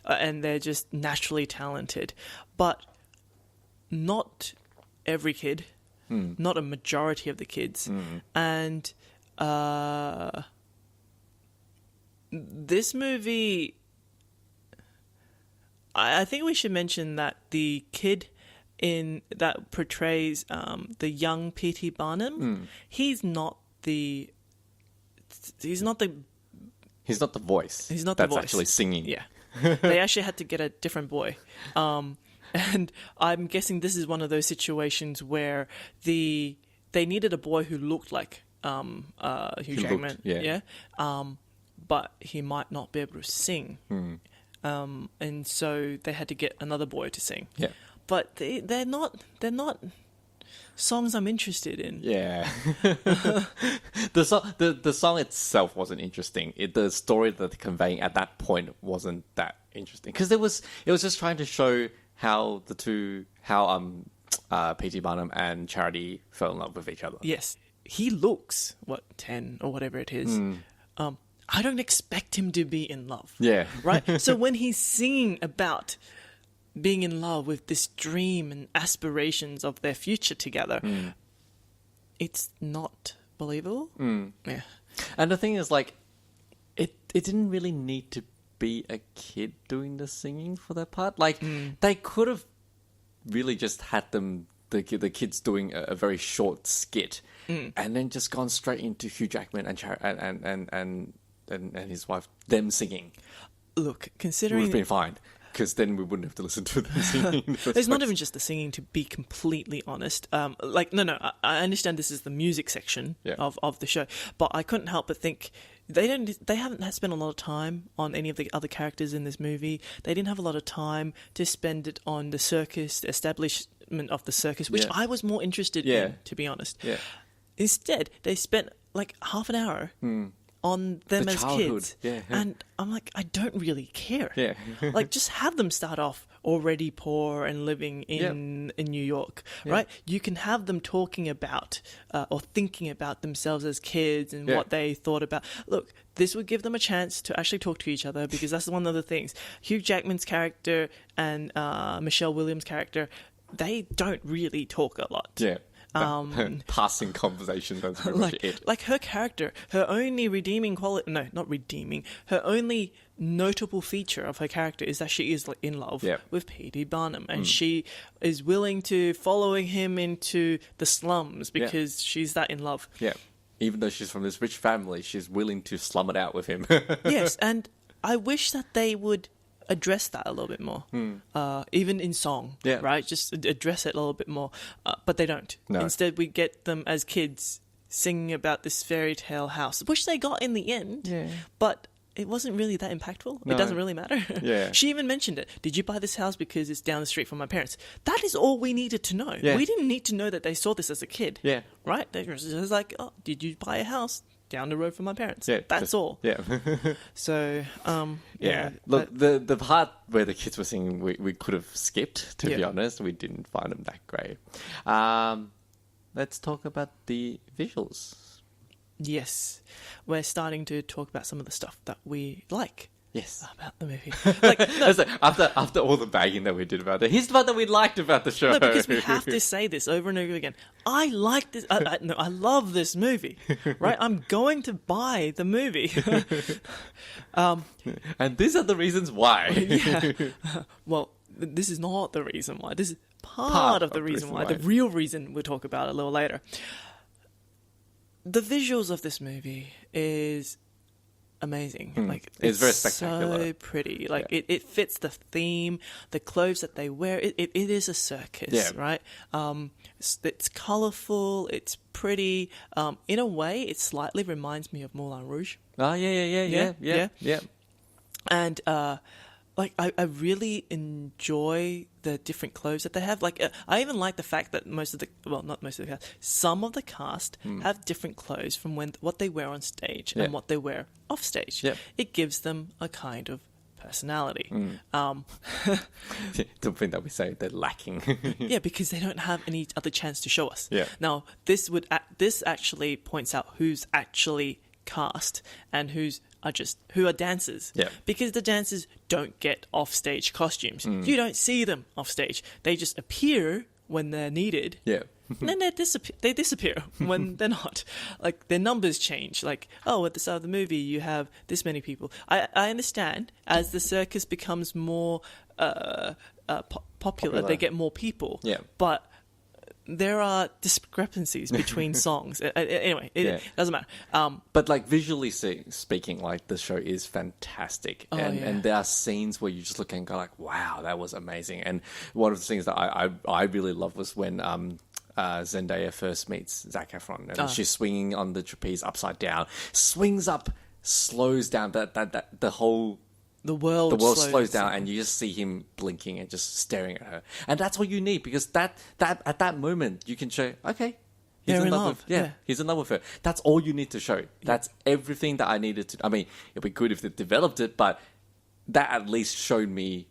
And they're just naturally talented. But not every kid, not a majority of the kids. And this movie... I think we should mention that the kid that portrays the young P.T. Barnum, he's not the voice. He's not the voice. Actually singing. Yeah. They actually had to get a different boy. And I'm guessing this is one of those situations where they needed a boy who looked like Hugh Jackman. But he might not be able to sing. And so they had to get another boy to sing. Yeah. But they're not songs I'm interested in. Yeah. The song itself wasn't interesting. The story that they're conveying at that point wasn't that interesting, because it was just trying to show how P.T. Barnum and Charity fell in love with each other. Yes. He looks 10 or whatever it is. I don't expect him to be in love. Yeah. Right? So when he's singing about being in love with this dream and aspirations of their future together, it's not believable. Yeah. And the thing is, like, it didn't really need to be a kid doing the singing for that part. Like, they could have really just had the kids doing a very short skit, and then just gone straight into Hugh Jackman and his wife, them singing. Look, considering... Would have been fine, because then we wouldn't have to listen to them singing. It's not even just the singing, to be completely honest. I understand this is the music section of the show, but I couldn't help but think they haven't spent a lot of time on any of the other characters in this movie. They didn't have a lot of time to spend it on the circus, the establishment of the circus, which I was more interested in, to be honest. Yeah. Instead, they spent like half an hour on them as kids. Yeah. And I'm like, I don't really care. Yeah. Like, just have them start off already poor and living in New York, right? You can have them talking about or thinking about themselves as kids and what they thought about. Look, this would give them a chance to actually talk to each other, because that's one of the things. Hugh Jackman's character and Michelle Williams' character, they don't really talk a lot. Yeah. Passing conversation, that's pretty much it. Like her character, her only redeeming quality... No, not redeeming. Her only notable feature of her character is that she is in love with P.T. Barnum. And she is willing to follow him into the slums because she's that in love. Yeah. Even though she's from this rich family, she's willing to slum it out with him. Yes, and I wish that they would address that a little bit more, even in song, right? Just address it a little bit more, but they don't. No. Instead, we get them as kids singing about this fairy tale house, which they got in the end, but it wasn't really that impactful. No. It doesn't really matter. Yeah. She even mentioned it. Did you buy this house because it's down the street from my parents? That is all we needed to know. Yeah. We didn't need to know that they saw this as a kid. Yeah. Right? They were just like, oh, did you buy a house down the road from my parents? Yeah. That's all. Yeah. So, Look, the part where the kids were singing, we could have skipped, to be honest. We didn't find them that great. Let's talk about the visuals. Yes. We're starting to talk about some of the stuff that we like. Yes. About the movie. After all the bagging that we did about it, here's the part that we liked about the show. No, because we have to say this over and over again. I like this. I love this movie. Right? I'm going to buy the movie. And these are the reasons why. Well, this is not the reason why. This is part of the reason why. The real reason we'll talk about a little later. The visuals of this movie is amazing. Like it's very spectacular. So pretty. Like it fits the theme, the clothes that they wear. It is a circus, right? It's colorful. It's pretty. In a way, it slightly reminds me of Moulin Rouge. Oh yeah. And like I really enjoy the different clothes that they have. Like I even like the fact that not most of the cast, some of the cast have different clothes from what they wear on stage and what they wear off stage. Yeah. It gives them a kind of personality. The thing that we say they're lacking. Yeah, because they don't have any other chance to show us. Yeah. Now this actually points out who's actually cast and who are dancers. Yeah. Because the dancers don't get off-stage costumes. You don't see them off-stage. They just appear when they're needed. Yeah. And then they disappear when they're not. Like, their numbers change. Like, at the start of the movie, you have this many people. I understand, as the circus becomes more popular, they get more people. Yeah. But there are discrepancies between songs. Anyway, it doesn't matter. But like visually speaking, like the show is fantastic, and there are scenes where you just look and go like, "Wow, that was amazing." And one of the things that I really love was when Zendaya first meets Zac Efron, and she's swinging on the trapeze upside down, swings up, slows down. That the whole. The world slows down, and you just see him blinking and just staring at her, and that's all you need, because that at that moment you can show, okay, he's in love with, he's in love with her. That's all you need to show. That's everything that I needed to. I mean, it'd be good if they developed it, but that at least showed me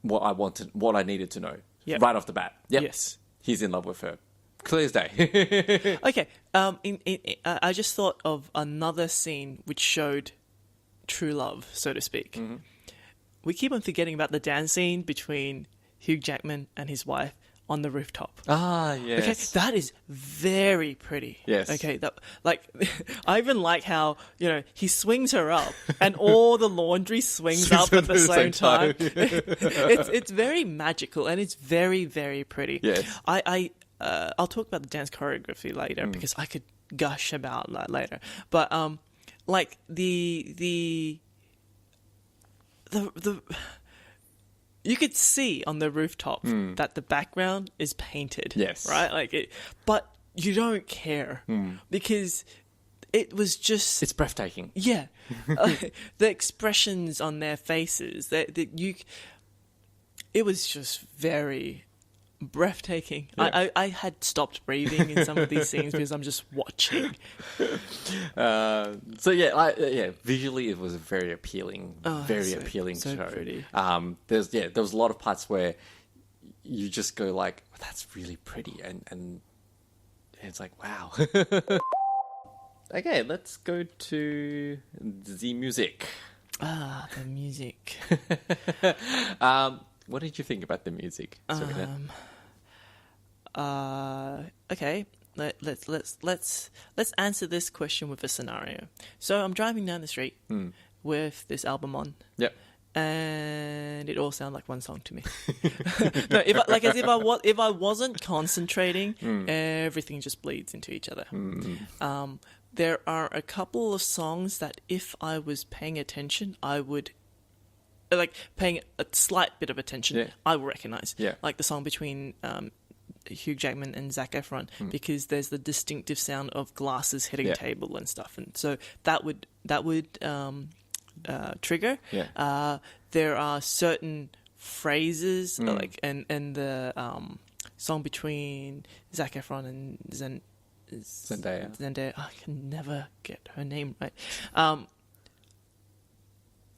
what I wanted, what I needed to know right off the bat. Yep. Yes, he's in love with her. Clear as day. Okay. I just thought of another scene which showed true love, so to speak. Mm-hmm. We keep on forgetting about the dance scene between Hugh Jackman and his wife on the rooftop. Ah, yes. Okay, that is very pretty. Yes. Okay, I even like how, he swings her up and all the laundry swings up at the same time. It's very magical and it's very, very pretty. Yes. I'll talk about the dance choreography later because I could gush about that later. But like the you could see on the rooftop that the background is painted. Yes. Right? Like but you don't care because it was just... It's breathtaking. Yeah. The expressions on their faces, it was just very breathtaking. Yeah. I had stopped breathing in some of these scenes because I'm just watching. Visually it was a very appealing, appealing so show. Pretty. There was a lot of parts where you just go like, oh, that's really pretty, and it's like, wow. Okay, let's go to the music. The music. What did you think about the music, Serena? Okay. Let's answer this question with a scenario. So I'm driving down the street with this album on. Yep. And it all sounded like one song to me. No, if I wasn't concentrating, everything just bleeds into each other. There are a couple of songs that if I was paying attention, I would... like paying a slight bit of attention, I will recognize. Yeah. Like the song between Hugh Jackman and Zac Efron, because there's the distinctive sound of glasses hitting table and stuff, and so that would trigger. Yeah. There are certain phrases like and the song between Zac Efron and Zendaya. I can never get her name right.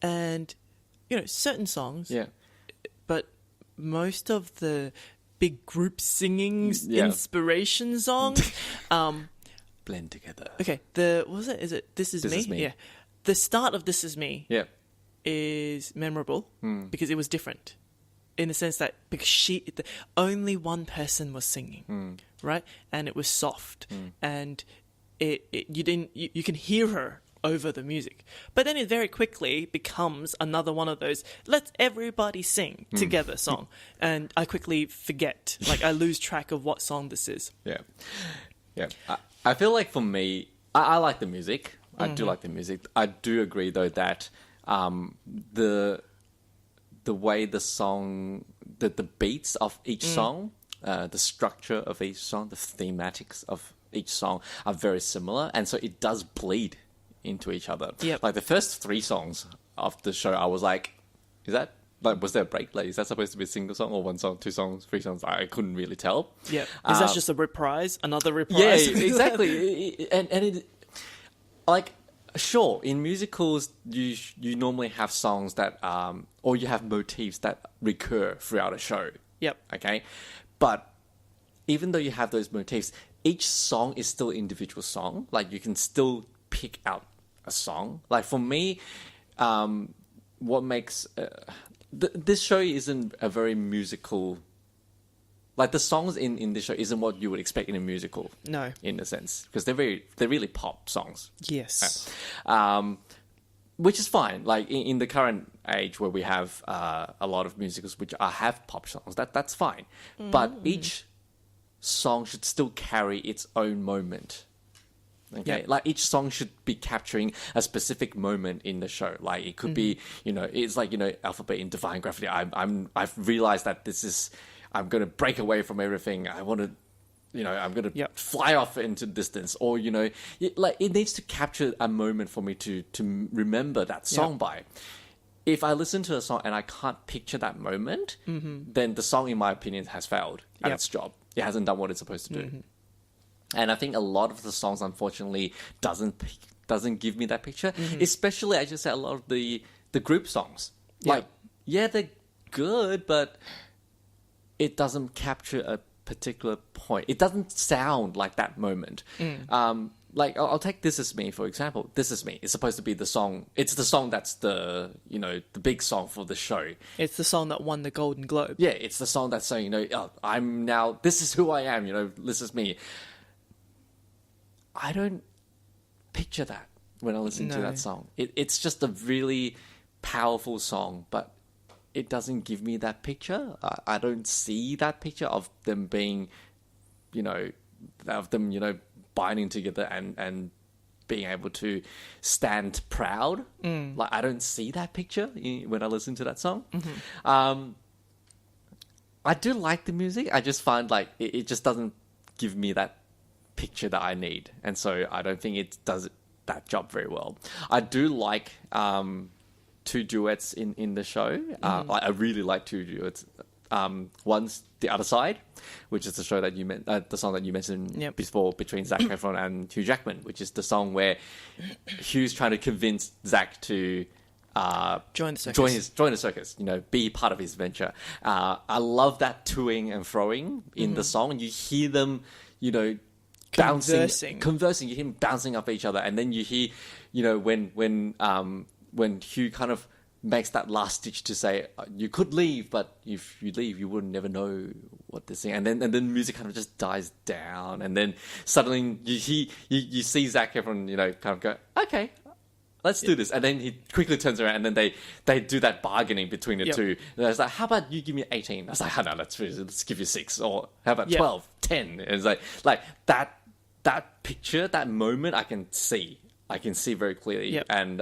And certain songs, but most of the big group singing inspiration songs blend together. Okay, is it This Is Me? Yeah. The start of This Is Me is memorable because it was different in the sense that because only one person was singing, right? And it was soft and you can hear her over the music. But then it very quickly becomes another one of those let's everybody sing together song. And I quickly forget. Like I lose track of what song this is. Yeah. Yeah. I feel like for me, I like the music. I do like the music. I do agree though that the way the song, the beats of each song, the structure of each song, the thematics of each song are very similar, and so it does bleed into each other. Yep. Like the first 3 songs of the show, I was like, is that, like, was there a break? Like, is that supposed to be a single song or 1 song, 2 songs, 3 songs? I couldn't really tell. Yeah. Is that just a reprise? Another reprise? Yeah, exactly. and it, like, sure, in musicals, you normally have songs that, or you have motifs that recur throughout a show. Yep. Okay? But even though you have those motifs, each song is still an individual song. Like, you can still pick out a song. Like, for me, what makes... this show isn't a very musical... Like, the songs in this show isn't what you would expect in a musical. No. In a sense. Because they're really pop songs. Yes. Which is fine. Like, in the current age where we have a lot of musicals which have pop songs, that's fine. But each song should still carry its own moment. Okay, like each song should be capturing a specific moment in the show. Like it could be, it's like Alphabet in Defying Gravity. I've realized that I'm going to break away from everything. I want to, I'm going to fly off into distance. Or it needs to capture a moment for me to remember that song by. If I listen to a song and I can't picture that moment, then the song, in my opinion, has failed at its job. It hasn't done what it's supposed to do. And I think a lot of the songs, unfortunately, doesn't give me that picture. Especially, I just said, a lot of the group songs. Like, they're good, but it doesn't capture a particular point. It doesn't sound like that moment. Like, I'll take This Is Me, for example. This Is Me. It's supposed to be the song. It's the song that's the big song for the show. It's the song that won the Golden Globe. Yeah, it's the song that's saying, I'm now, this is who I am, this is me. I don't picture that when I listen to that song. It's just a really powerful song, but it doesn't give me that picture. I don't see that picture of them being, binding together and being able to stand proud. Like, I don't see that picture when I listen to that song. I do like the music. I just find like it just doesn't give me that picture that I need, and so I don't think it does that job very well. I do like 2 duets in the show. I really like 2 duets. One's The Other Side, which is the show that the song that you mentioned before, between Zac Efron and Hugh Jackman, which is the song where Hugh's trying to convince Zac to join the circus. Be part of his venture. I love that toing and froing in the song. You hear them, conversing, you hear him bouncing off each other, and then you hear, when Hugh kind of makes that last stitch to say, you could leave, but if you leave, you would never know what they're saying. And then music kind of just dies down, and then suddenly you see Zac Efron, kind of go, okay, let's do this. And then he quickly turns around, and then they do that bargaining between the two. And I was like, how about you give me 18? I was like, oh, no, let's give you 6. Or how about 12, 10? And it's like that picture, that moment, I can see very clearly. And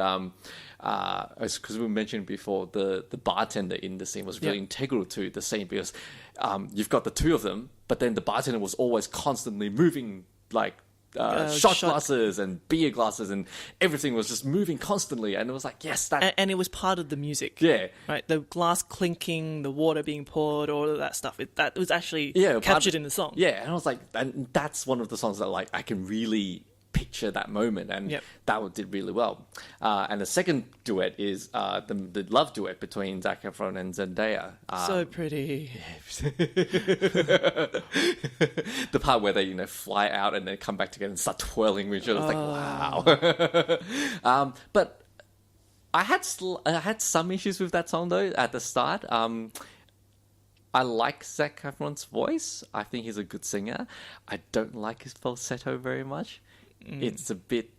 because we mentioned before, the bartender in the scene was really integral to the scene, because you've got the 2 of them, but then the bartender was always constantly moving, like shot glasses and beer glasses, and everything was just moving constantly, and it was like, yes, that... And it was part of the music. Yeah. Right, the glass clinking, the water being poured, all of that stuff, that was actually captured in the song. Yeah, and I was like, and that's one of the songs that, like, I can really picture that moment, and that one did really well. And the second duet is the love duet between Zac Efron and Zendaya. So pretty. The part where they fly out and then come back together and start twirling with each other. It's like, wow. But I had some issues with that song though at the start. I like Zac Efron's voice. I think he's a good singer. I don't like his falsetto very much. It's a bit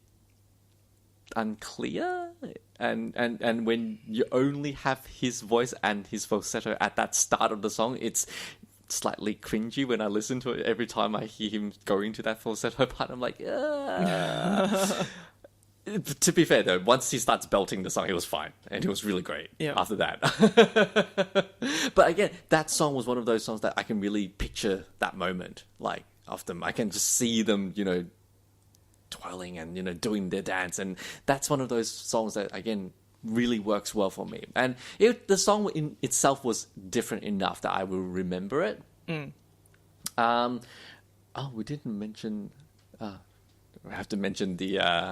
unclear, and when you only have his voice and his falsetto at that start of the song, it's slightly cringy when I listen to it. Every time I hear him going to that falsetto part, I'm like, To be fair though, once he starts belting the song, it was fine, and it was really great. Yeah. After that, but again, that song was one of those songs that I can really picture that moment, like of them. I can just see them, twirling and doing their dance, and that's one of those songs that again really works well for me. And the song in itself was different enough that I will remember it. We didn't mention. We have to mention the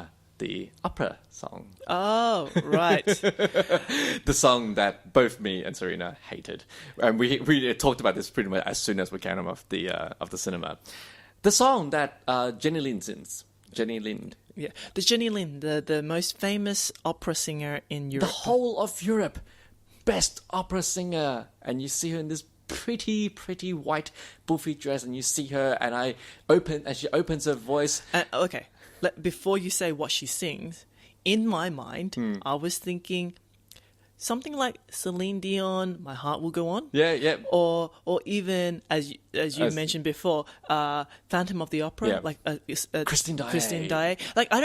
opera song. Oh, right. The song that both me and Serena hated, and we talked about this pretty much as soon as we came out of the cinema. The song that Jenny Lin sings. Jenny Lin. Yeah, the Jenny Lin, the most famous opera singer in Europe. The whole of Europe, best opera singer, and you see her in this pretty white buffy dress, and you see her, and she opens her voice. Okay, before you say what she sings, in my mind, I was thinking something like Celine Dion, "My Heart Will Go On." Yeah. Or even as you mentioned before, Phantom of the Opera, Yeah. like Christine Daae. Christine Daae. Like I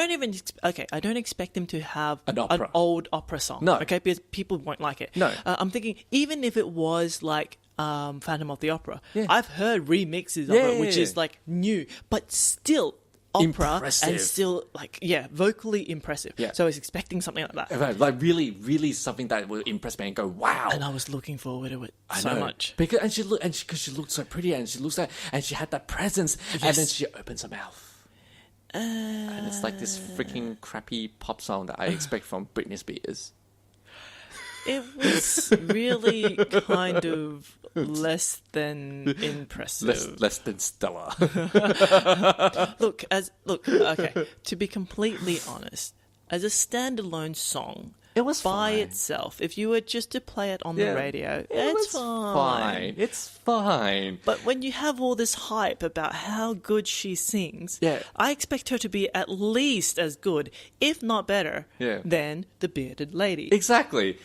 don't expect him to have An opera. old opera song. No. Okay, because people won't like it. No. I'm thinking even if it was like Phantom of the Opera, Yeah. I've heard remixes of it, which is like new, but still opera Impressive. and still like vocally impressive. Yeah. So I was expecting something like that. Right, like really something that will impress me and go, wow. And I was looking forward to it I so know. much. Because she looked so pretty, and she looks like, and she had that presence, and then she opens her mouth, and it's like this freaking crappy pop song that I expect from Britney Spears. It was really kind of less than impressive. Less than stellar. Look, okay, to be completely honest, as a standalone song, It was by fine. itself, if you were just to play it on the radio, it's fine. It's fine. But when you have all this hype about how good she sings, Yeah. I expect her to be at least as good, if not better, Yeah. than the bearded lady. Exactly.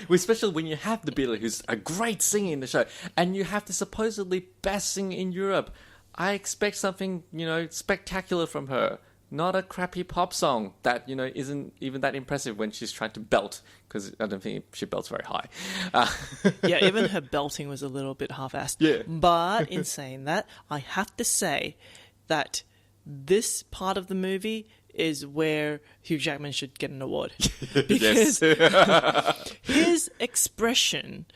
Especially when you have the Billy, who's a great singer in the show, and you have the supposedly best singer in Europe. I expect something, spectacular from her. Not a crappy pop song that, isn't even that impressive when she's trying to belt, because I don't think she belts very high. Yeah, even her belting was a little bit half-assed. Yeah. But in saying that, I have to say that this part of the movie is where Hugh Jackman should get an award. Because his expression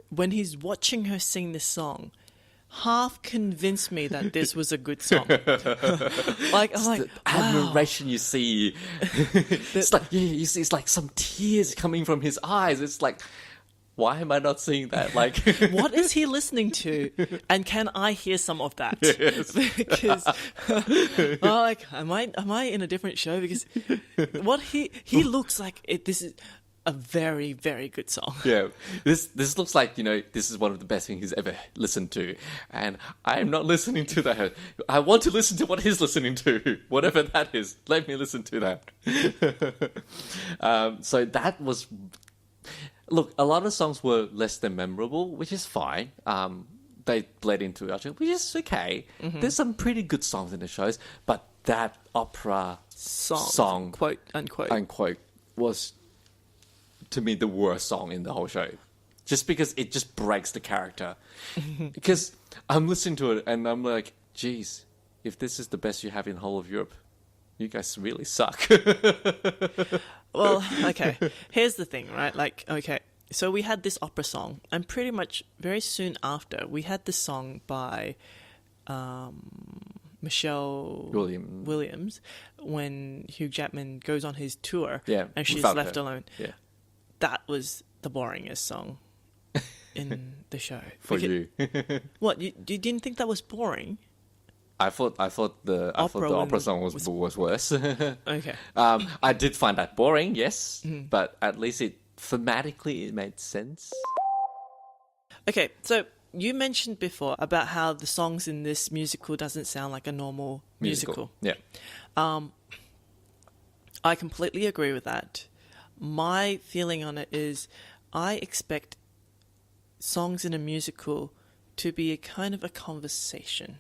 when he's watching her sing this song half convinced me that this was a good song. I'm like, admiration you see. It's like, you see, it's like some tears coming from his eyes. It's like, why am I not seeing that? Like, what is he listening to? And can I hear some of that? Yes. Because, am I in a different show? Because what he looks like this is a very, very good song. Yeah, this looks like, this is one of the best things he's ever listened to, and I am not listening to that. I want to listen to what he's listening to, whatever that is. Let me listen to that. So that was, look, a lot of songs were less than memorable, which is fine. They bled into each other, which is okay. Mm-hmm. There's some pretty good songs in the shows, but that opera song, quote unquote, was, to me, the worst song in the whole show, just because it just breaks the character. Because I'm listening to it and I'm like, geez, if this is the best you have in the whole of Europe, you guys really suck. Well, okay, here's the thing, right? Like, okay, so we had this opera song, and pretty much very soon after, we had this song by Michelle Williams when Hugh Jackman goes on his tour, and she's left alone. Yeah. That was the boringest song in the show. You. What, you didn't think that was boring? I thought the opera song was worse. Okay. I did find that boring, yes, but at least thematically it made sense. Okay, so you mentioned before about how the songs in this musical doesn't sound like a normal musical. Yeah. I completely agree with that. My feeling on it is I expect songs in a musical to be a kind of a conversation.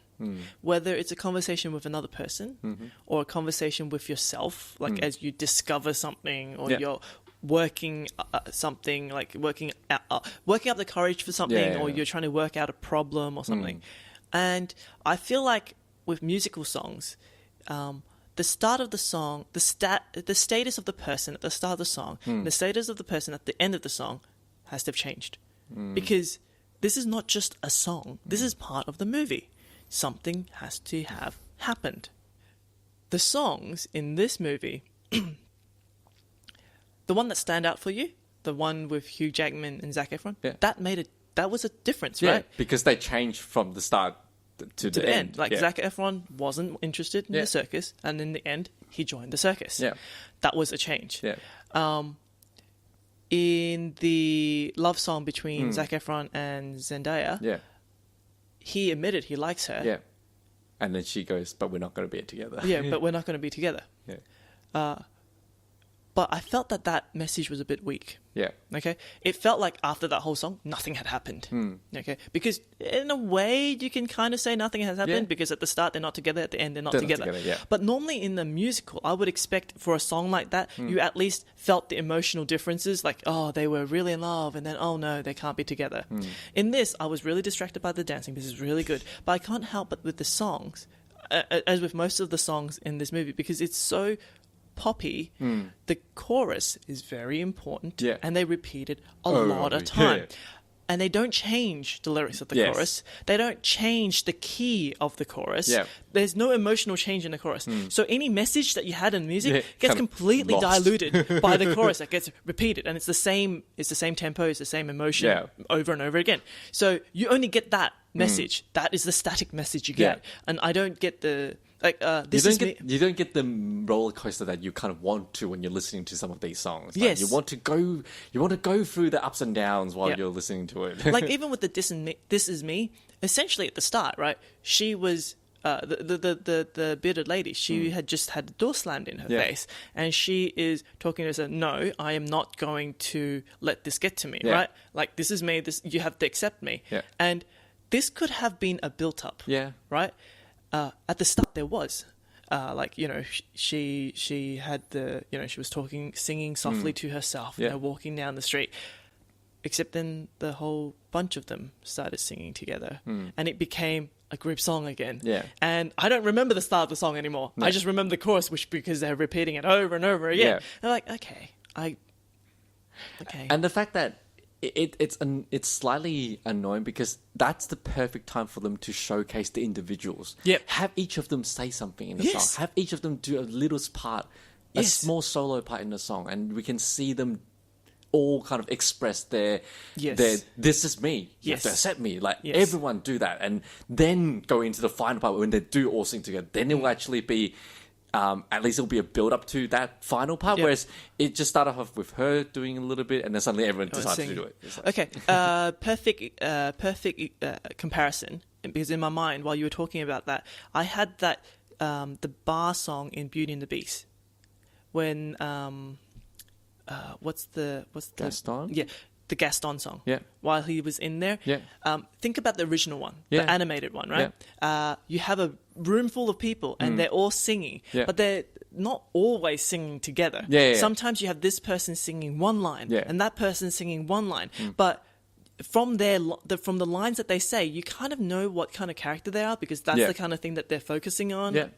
Whether it's a conversation with another person or a conversation with yourself, like as you discover something or you're working something, like working up the courage for something, or you're trying to work out a problem or something. And I feel like with musical songs, the start of the song, the status of the person at the start of the song, and the status of the person at the end of the song has to have changed. Because this is not just a song, this is part of the movie. Something has to have happened. The songs in this movie, the one that stand out for you, the one with Hugh Jackman and Zac Efron, that was a difference, right? Because they changed from the start to the end. Like Zac Efron wasn't interested in the circus, and in the end, he joined the circus. That was a change. In the love song between Zac Efron and Zendaya, he admitted he likes her. Yeah. And then she goes, but we're not going to be together. But we're not going to be together. But I felt that message was a bit weak. Okay? It felt like after that whole song, nothing had happened. Okay? Because in a way, you can kind of say nothing has happened because at the start, they're not together. At the end, they're not together. But normally in the musical, I would expect for a song like that, you at least felt the emotional differences. Like, oh, they were really in love. And then, oh no, they can't be together. In this, I was really distracted by the dancing. This is really good. But I can't help but with the songs, as with most of the songs in this movie, because it's so poppy, the chorus is very important, and they repeat it a lot of time. And they don't change the lyrics of the chorus. They don't change the key of the chorus. There's no emotional change in the chorus. So any message that you had in music gets completely diluted by the chorus that gets repeated. And it's the same tempo, it's the same emotion over and over again. So you only get that message. That is the static message you get. And I don't get the... you don't get the roller coaster that you kind of want to when you're listening to some of these songs. Like, you want to go through the ups and downs while you're listening to it. Like even with the This Is Me, essentially at the start, right? She was the bearded lady. She had just had the door slammed in her face, and she is talking to herself. No, I am not going to let this get to me. Right? Like this is me. This you have to accept me. And this could have been a built up. Right. At the start, there was, she had she was singing softly to herself, walking down the street. Except then the whole bunch of them started singing together, and it became a group song again. And I don't remember the start of the song anymore. I just remember the chorus, because they're repeating it over and over again. They're like, okay. And the fact that it's slightly annoying because that's the perfect time for them to showcase the individuals. Have each of them say something in the song. Have each of them do a little part, a small solo part in the song, and we can see them all kind of express their this is me. You have to accept me. Like everyone do that, and then go into the final part when they do all sing together. Then it will actually be. At least it'll be a build up to that final part, whereas it just started off with her doing a little bit, and then suddenly everyone decided to do it. Perfect comparison, because in my mind, while you were talking about that, I had that the bar song in Beauty and the Beast when what's the Gaston? The Gaston song. While he was in there. Think about the original one, the animated one, right? You have a room full of people and they're all singing, but they're not always singing together. Sometimes you have this person singing one line and that person singing one line, but from from the lines that they say, you kind of know what kind of character they are, because that's the kind of thing that they're focusing on.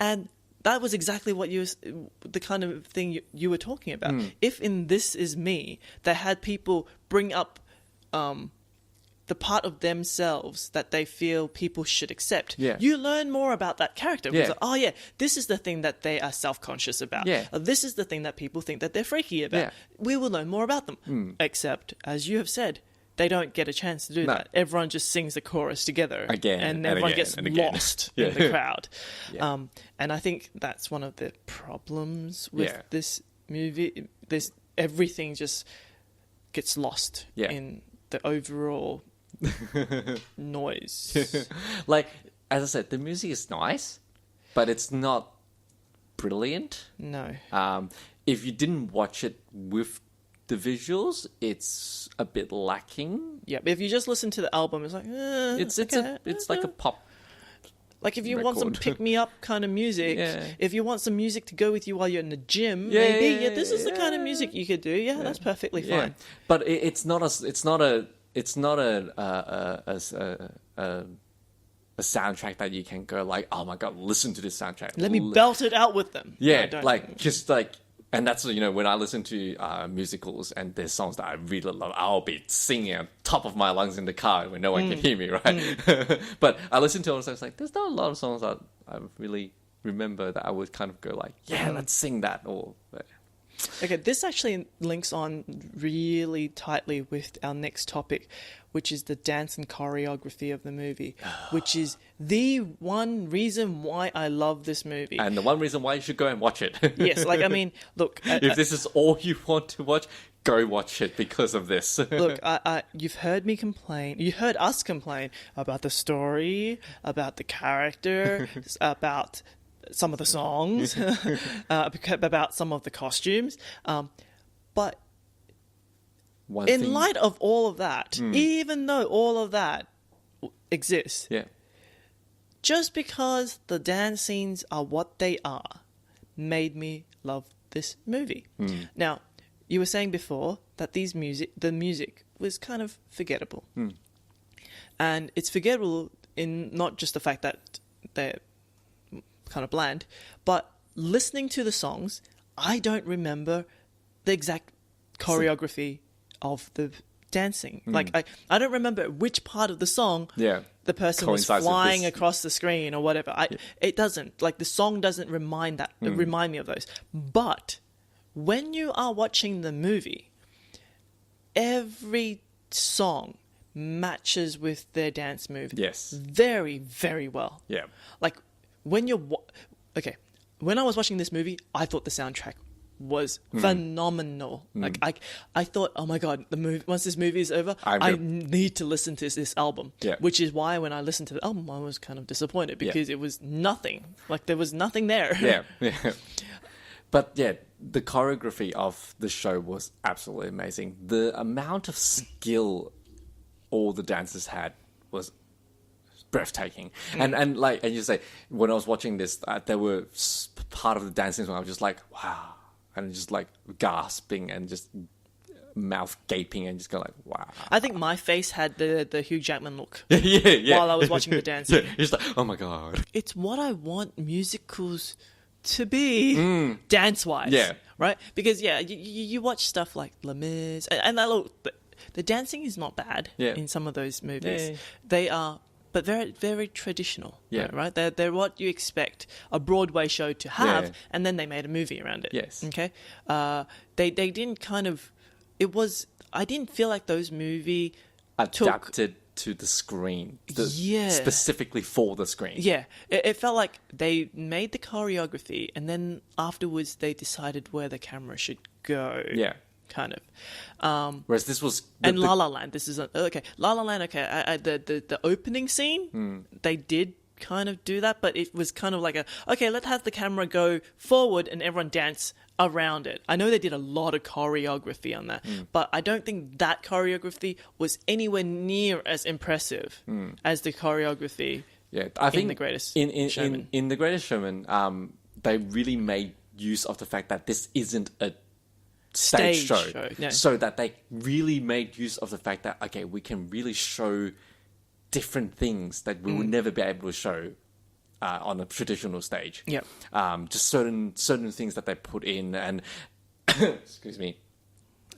And that was exactly what the kind of thing you were talking about. If in This Is Me, they had people bring up the part of themselves that they feel people should accept, you learn more about that character. Because, this is the thing that they are self-conscious about. This is the thing that people think that they're freaky about. We will learn more about them. Except, as you have said, they don't get a chance to do that. Everyone just sings the chorus together again, and everyone gets lost in the crowd. And I think that's one of the problems with this movie. Everything just gets lost in the overall noise. Like, as I said, the music is nice, but it's not brilliant. No. If you didn't watch it with the visuals, it's a bit lacking. Yeah, but if you just listen to the album, it's like It's like a pop. Like if you want some record. pick me up kind of music, Yeah. if you want some music to go with you while you're in the gym, Yeah, maybe yeah, this is the kind of music you could do. Yeah, that's perfectly Yeah, fine. but it's not a soundtrack that you can go like, oh my god, listen to this soundtrack. Let me belt it out with them. Yeah, I don't- like just like, and that's when I listen to musicals and there's songs that I really love, I'll be singing on top of my lungs in the car when no one can hear me, right? But I listen to all the songs like, there's not a lot of songs that I really remember that I would kind of go like, yeah, let's sing that. Or Okay, this actually links on really tightly with our next topic, which is the dance and choreography of the movie, which is the one reason why I love this movie. and the one reason why you should go and watch it. Yes, like I mean, look, If this is all you want to watch, go watch it because of this. look, you've heard me complain. You heard us complain about the story, about the character, about some of the songs, about some of the costumes. But in light of all of that, even though all of that exists, Yeah. just because the dance scenes are what they are, made me love this movie. Now, you were saying before that the music was kind of forgettable. And it's forgettable in not just the fact that they're kind of bland, but listening to the songs, I don't remember the exact choreography of the dancing. Like, I don't remember which part of the song the person was Coincides with flying this. across the screen or whatever. It doesn't. Like, the song doesn't remind me of those. But when you are watching the movie, every song matches with their dance move Yes. very, very well. Yeah. Like, when you're... Okay, when I was watching this movie, I thought the soundtrack was phenomenal. Like, I thought, oh my god, once this movie is over, I need to listen to this album. Yeah. Which is why when I listened to the album, I was kind of disappointed because it was nothing. Like, there was nothing there. Yeah. But yeah, the choreography of the show was absolutely amazing. The amount of skill all the dancers had was breathtaking. And you say, when I was watching this, there were part of the dancing where I was just like, wow, and just like gasping and just mouth gaping and just go like, wow. I think my face had the Hugh Jackman look yeah. while I was watching the dancing. Yeah, just like, oh my god. It's what I want musicals to be dance-wise. Yeah. Right? Because, you watch stuff like Les Mis, and look, the dancing is not bad in some of those movies. Yeah. They are, but very, very traditional. Yeah. Right? They're what you expect a Broadway show to have, Yeah. and then they made a movie around it. Yes. Okay? They didn't kind of... I didn't feel like those movies Adapted to the screen. Specifically for the screen. Yeah, it felt like they made the choreography and then afterwards they decided where the camera should go. Yeah. Kind of. Whereas this was... La La Land, this is... okay, La La Land, okay, the opening scene, they did kind of do that, but it was kind of like okay, let's have the camera go forward and everyone dance around it. I know they did a lot of choreography on that, but I don't think that choreography was anywhere near as impressive as the choreography I think in The Greatest Showman. In The Greatest Showman, they really made use of the fact that this isn't a stage show. No. So that they really made use of the fact that, okay, we can really show different things that we would never be able to show on a traditional stage. Yep. Just certain things that they put in, and excuse me,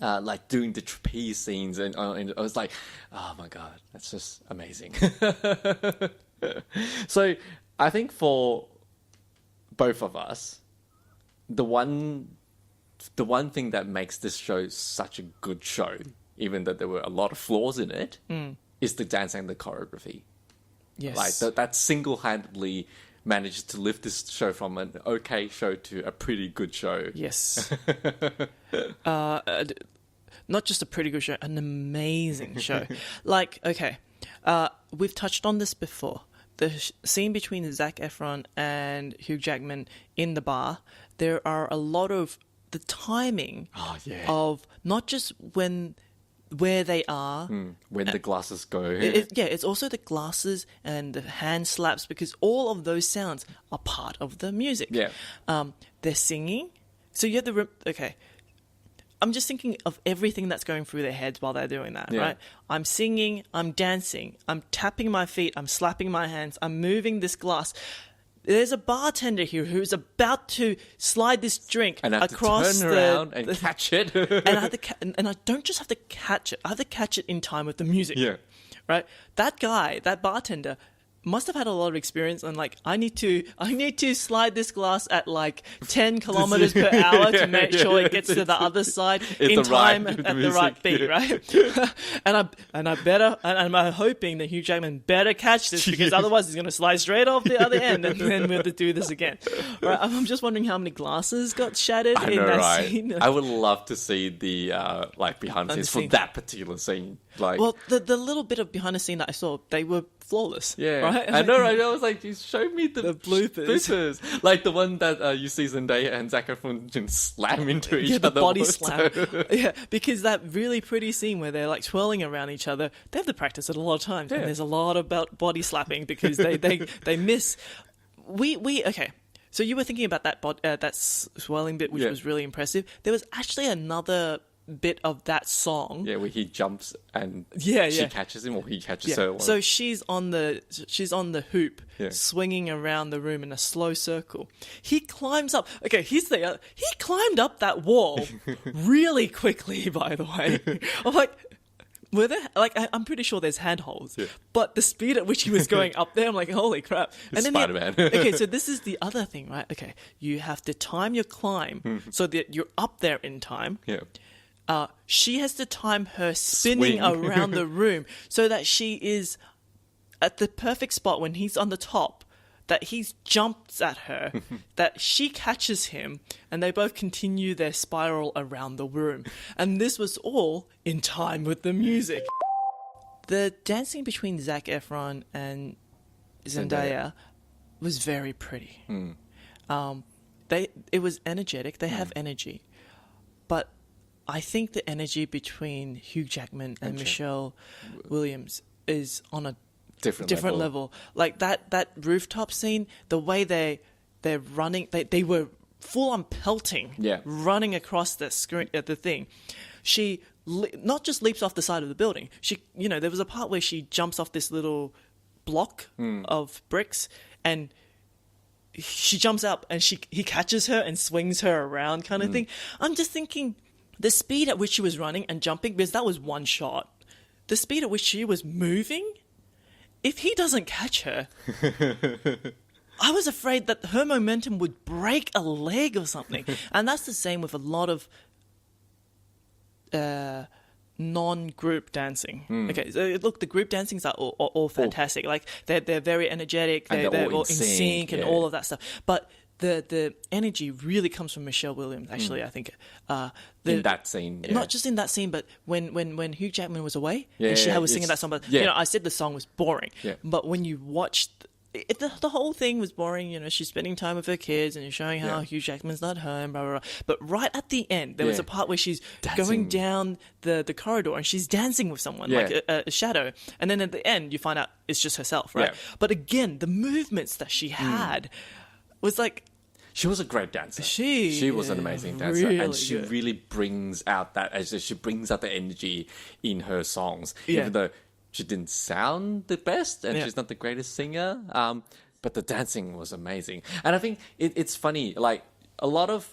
like doing the trapeze scenes, and I was like, oh my god, that's just amazing. So I think for both of us, the one thing that makes this show such a good show, even though there were a lot of flaws in it, is the dance and the choreography. Yes. Like that single-handedly managed to lift this show from an okay show to a pretty good show. Yes. Not just a pretty good show, an amazing show. Like, okay, we've touched on this before. The scene between Zac Efron and Hugh Jackman in the bar, there are a lot of the timing Oh, yeah. of not just where they are. When the glasses go. It's also the glasses and the hand slaps, because all of those sounds are part of the music. Yeah. They're singing. So you have the... Okay. I'm just thinking of everything that's going through their heads while they're doing that, right? I'm singing, I'm dancing, I'm tapping my feet, I'm slapping my hands, I'm moving this glass. There's a bartender here who's about to slide this drink and I have across to turn around and catch it. and I don't just have to catch it. I have to catch it in time with the music. Yeah. Right? That guy, that bartender, must have had a lot of experience on, like, I need to slide this glass at like 10 kilometers per hour to make sure it gets to the other side in time at the right beat, right? and I'm hoping that Hugh Jackman better catch this, because otherwise he's going to slide straight off the other end, and then we have to do this again. Right? I'm just wondering how many glasses got shattered in that scene. I would love to see the like behind the scenes for that particular scene. Like, well, the little bit of behind the scene that I saw, they were flawless. Yeah, right? I know, right? I was like, you showed me the bloopers. Like the one that you see Zendaya and Zac Efron just slam into each other. The body slam. Yeah, because that really pretty scene where they're like twirling around each other, they have to practice it a lot of times, and there's a lot about body slapping because they miss. Okay. So you were thinking about that swirling bit, which was really impressive. There was actually another bit of that song. Yeah, where he jumps and she catches him, or he catches her. So she's on the hoop, swinging around the room in a slow circle. He climbs up. Okay, he climbed up that wall really quickly, by the way. I'm like, were there, like, I'm pretty sure there's handholds, but the speed at which he was going up there, I'm like, holy crap. And then Spider-Man. Okay, so this is the other thing, right? Okay, you have to time your climb so that you're up there in time. Yeah. She has to time her spinning around the room so that she is at the perfect spot when he's on the top, that he jumps at her, that she catches him, and they both continue their spiral around the room. And this was all in time with the music. The dancing between Zac Efron and Zendaya was very pretty. It was energetic. They have energy. But I think the energy between Hugh Jackman and Michelle Williams is on a different level. Like that rooftop scene, the way they're running, they were full on pelting, running across the screen at the thing. She not just leaps off the side of the building. She, there was a part where she jumps off this little block of bricks, and she jumps up, and he catches her and swings her around, kind of thing. I'm just thinking, the speed at which she was running and jumping, because that was one shot. The speed at which she was moving, if he doesn't catch her, I was afraid that her momentum would break a leg or something. And that's the same with a lot of non-group dancing. Okay, so look, the group dancings are all fantastic. Like they're very energetic. They're all in sync and all of that stuff. But the energy really comes from Michelle Williams, actually, I think. In that scene. Yeah. Not just in that scene, but when Hugh Jackman was away and she was singing that song. But, I said the song was boring. Yeah. But when you watched... The whole thing was boring. She's spending time with her kids and showing how Hugh Jackman's not home, blah, blah, blah. But right at the end, there was a part where she's going down the corridor and she's dancing with someone, like a shadow. And then at the end, you find out it's just herself, right? Yeah. But again, the movements that she had was like... She was a great dancer. She was an amazing dancer, really and she really brings out the energy in her songs, even though she didn't sound the best and she's not the greatest singer. But the dancing was amazing, and I think it's funny. Like a lot of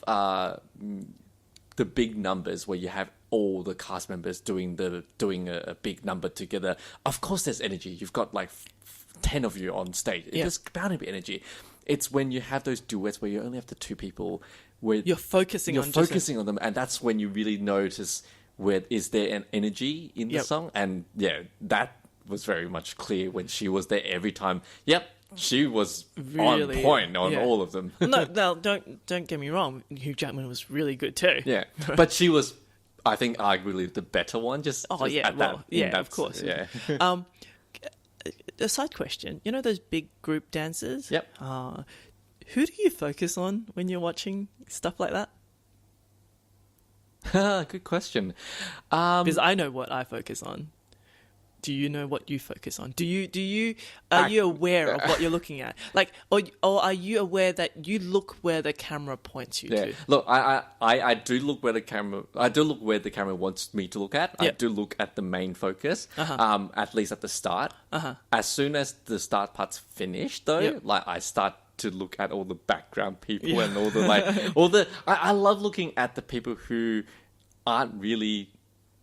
the big numbers where you have all the cast members doing a big number together. Of course, there's energy. You've got like 10 of you on stage. There's bound to be energy. It's when you have those duets where you only have the two people, where you're focusing on them, and that's when you really notice where is there an energy in the song. And that was very much clear when she was there every time. She was really on point on all of them. No, don't get me wrong. Hugh Jackman was really good too. Yeah, but she was, I think, arguably the better one. Of course. Yeah. A side question. You know those big group dances? Yep. Who do you focus on when you're watching stuff like that? Good question. Because I know what I focus on. Do you know what you focus on? Are you aware of what you're looking at? Like, or are you aware that you look where the camera points you to? Look, I do look where the camera. I do look where the camera wants me to look at. I do look at the main focus. At least at the start. As soon as the start part's finished, though, like I start to look at all the background people and all the I love looking at the people who aren't really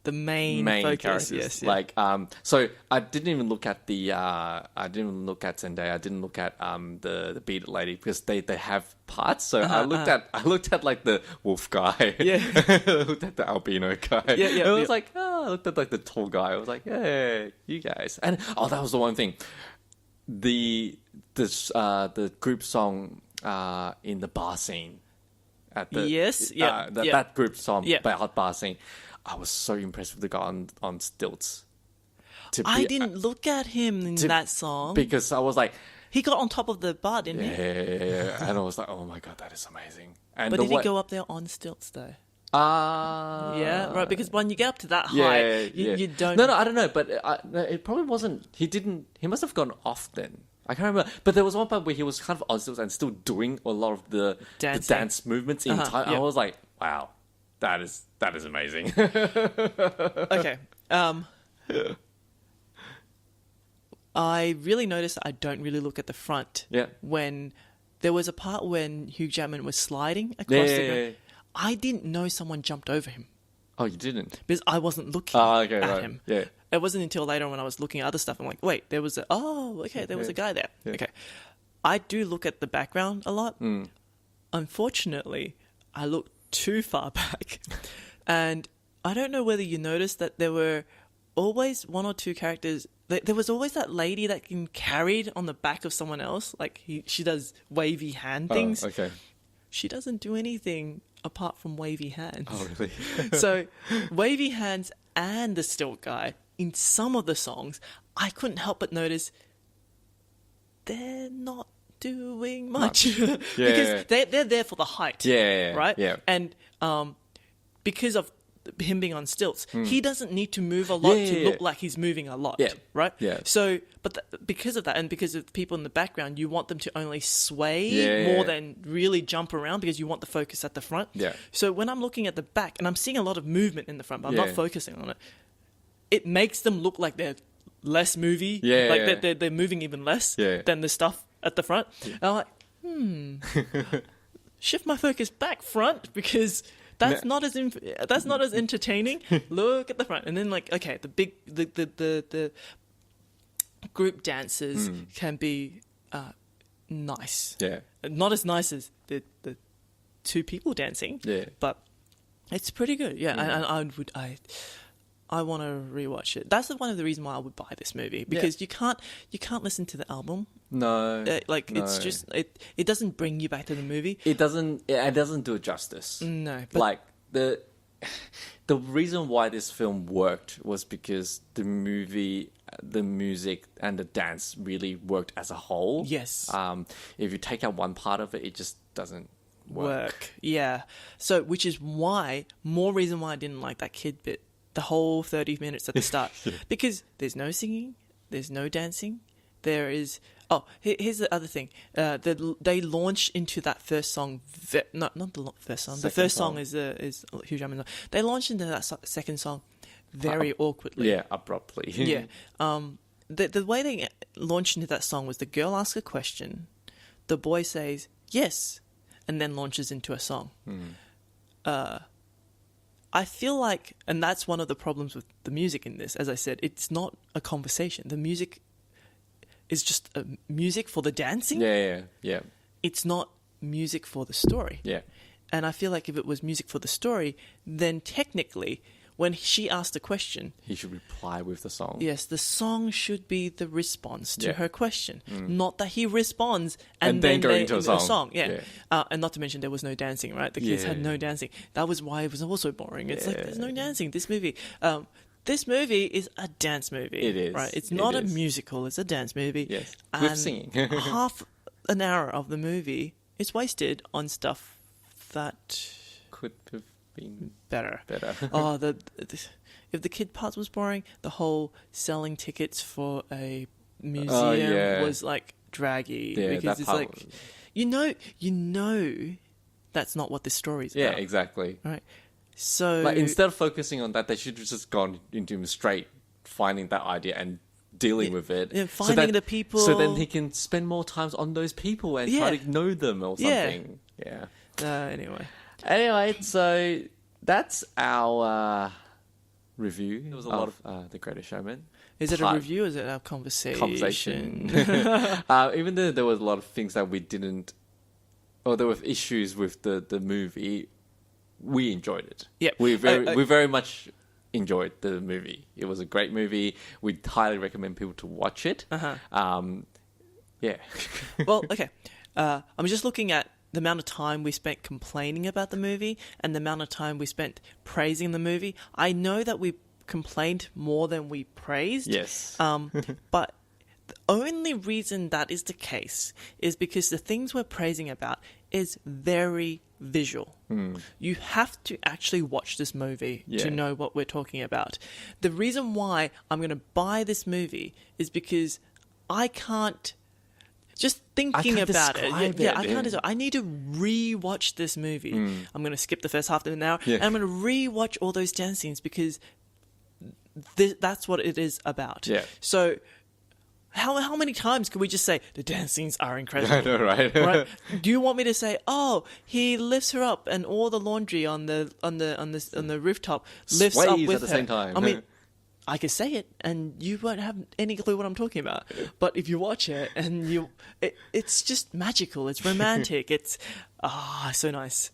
the main focus, characters. yes. Like, so I didn't even look at I didn't even look at Zendaya. I didn't look at the Beat It lady because they have parts. So I looked at like the wolf guy. Yeah. I looked at the albino guy. I was like, I looked at like the tall guy. I was like, hey, you guys. And that was the one thing. The group song in the bar scene at the that group song bar scene. I was so impressed with the guy on stilts. I didn't look at him in that song. Because I was like... He got on top of the bar, didn't he? Yeah. And I was like, oh my God, that is amazing. And but did he go up there on stilts, though? Yeah, right, because when you get up to that height, you don't... No, I don't know, but it probably wasn't... He must have gone off then. I can't remember. But there was one part where he was kind of on stilts and still doing a lot of the dance movements in time. I was like, wow. That is amazing. Okay. I really noticed that I don't really look at the front. Yeah. When there was a part when Hugh Jackman was sliding across the ground. I didn't know someone jumped over him. Oh, you didn't? Because I wasn't looking at him. Yeah. It wasn't until later when I was looking at other stuff. I'm like, wait, there was there was a guy there. Yeah. Okay. I do look at the background a lot. Unfortunately, I look too far back. And I don't know whether you noticed that there were always one or two characters. There was always that lady that can carried on the back of someone else. Like she does wavy hand things. Oh, okay. She doesn't do anything apart from wavy hands. Oh, really? So wavy hands and the stilt guy in some of the songs, I couldn't help but notice they're not doing much. Because they're there for the height. Right? Yeah. And because of him being on stilts, he doesn't need to move a lot to look like he's moving a lot. Right? Yeah. So, but because of that, and because of the people in the background, you want them to only sway more than really jump around because you want the focus at the front. Yeah. So when I'm looking at the back and I'm seeing a lot of movement in the front, but I'm not focusing on it, it makes them look like they're less movie. They're moving even less than the stuff at the front. And I'm like, shift my focus back front because that's not as entertaining. Look at the front, and then like, okay, the group dances can be nice. Yeah, not as nice as the two people dancing. Yeah, but it's pretty good. Yeah, and I want to rewatch it. That's one of the reasons why I would buy this movie because you can't listen to the album. No, it's just it doesn't bring you back to the movie. It doesn't do it justice. No, but like the reason why this film worked was because the movie, the music, and the dance really worked as a whole. Yes. If you take out one part of it, it just doesn't work. Yeah. So, which is why more reason why I didn't like that kid bit. The whole 30 minutes at the start. Because there's no singing, there's no dancing, there is... Oh, here's the other thing. They launched into that first song... not the first song. The first song is Hugh Jackman. They launched into that second song very awkwardly. Yeah, abruptly. Yeah. The way they launched into that song was the girl asks a question, the boy says, yes, and then launches into a song. I feel like, and that's one of the problems with the music in this, as I said, it's not a conversation. The music is just music for the dancing. Yeah. It's not music for the story. Yeah. And I feel like if it was music for the story, then technically, when she asked a question... He should reply with the song. Yes, the song should be the response to her question. Not that he responds and then go into a song. Yeah. And not to mention there was no dancing, right? The kids had no dancing. That was why it was also boring. It's like, there's no dancing. This movie is a dance movie. It is. Right? It's not a musical. It's a dance movie. Yes. And with singing. half an hour of the movie is wasted on stuff that... could have been better. Oh, if the kid parts was boring, the whole selling tickets for a museum was like draggy because it's like was... you know that's not what this story is about. Yeah, exactly. Right. So like instead of focusing on that, they should have just gone into him straight, finding that idea and dealing with it. Yeah, finding the people. So then he can spend more times on those people and try to know them or something. Yeah. Anyway, so that's our review. There was a lot of The Greatest Showman. Is it a review or is it our conversation? Even though there was a lot of things that we didn't... Or there were issues with the movie, we enjoyed it. Yeah. We very much enjoyed the movie. It was a great movie. We'd highly recommend people to watch it. Yeah. Well, okay. I'm just looking at the amount of time we spent complaining about the movie and the amount of time we spent praising the movie. I know that we complained more than we praised. Yes. But the only reason that is the case is because the things we're praising about is very visual. You have to actually watch this movie to know what we're talking about. The reason why I'm going to buy this movie is because I can't... Just thinking about it. I can't. I need to re-watch this movie. I'm going to skip the first half of an hour, and I'm going to re-watch all those dance scenes because that's what it is about. Yeah. So, how many times can we just say the dance scenes are incredible? I know, right? Right? Do you want me to say, oh, he lifts her up, and all the laundry on the rooftop lifts sways up with at the her? same time. I mean. I can say it, and you won't have any clue what I'm talking about. But if you watch it, and it's just magical. It's romantic. It's so nice.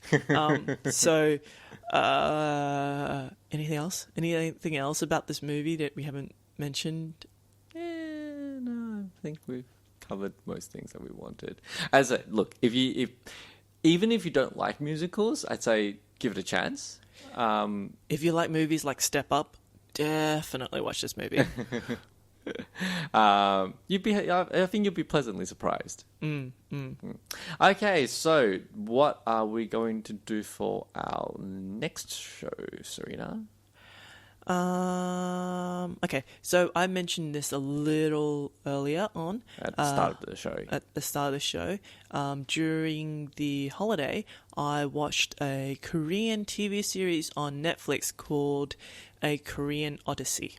Anything else? Anything else about this movie that we haven't mentioned? No, I think we've covered most things that we wanted. Look, even if you don't like musicals, I'd say give it a chance. If you like movies like Step Up, definitely watch this movie. I think you'll be pleasantly surprised. Okay, so what are we going to do for our next show, Serena? Okay, so I mentioned this a little earlier on. At the start of the show. At the start of the show. During the holiday, I watched a Korean TV series on Netflix called A Korean Odyssey.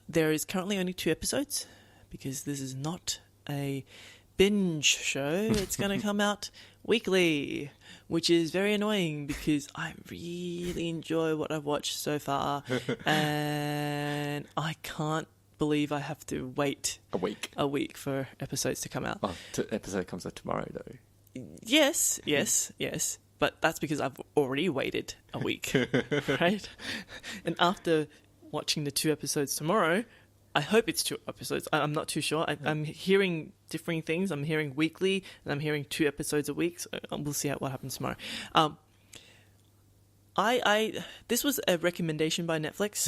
There is currently only 2 episodes because this is not a binge show. It's going to come out weekly, which is very annoying because I really enjoy what I've watched so far, and I can't believe I have to wait a week for episodes to come out. Oh, episode comes out tomorrow, though. Yes. But that's because I've already waited a week, right? And after watching the 2 episodes tomorrow, I hope it's 2 episodes. I'm not too sure. I'm hearing differing things. I'm hearing weekly, and I'm hearing 2 episodes a week. So we'll see what happens tomorrow. This was a recommendation by Netflix.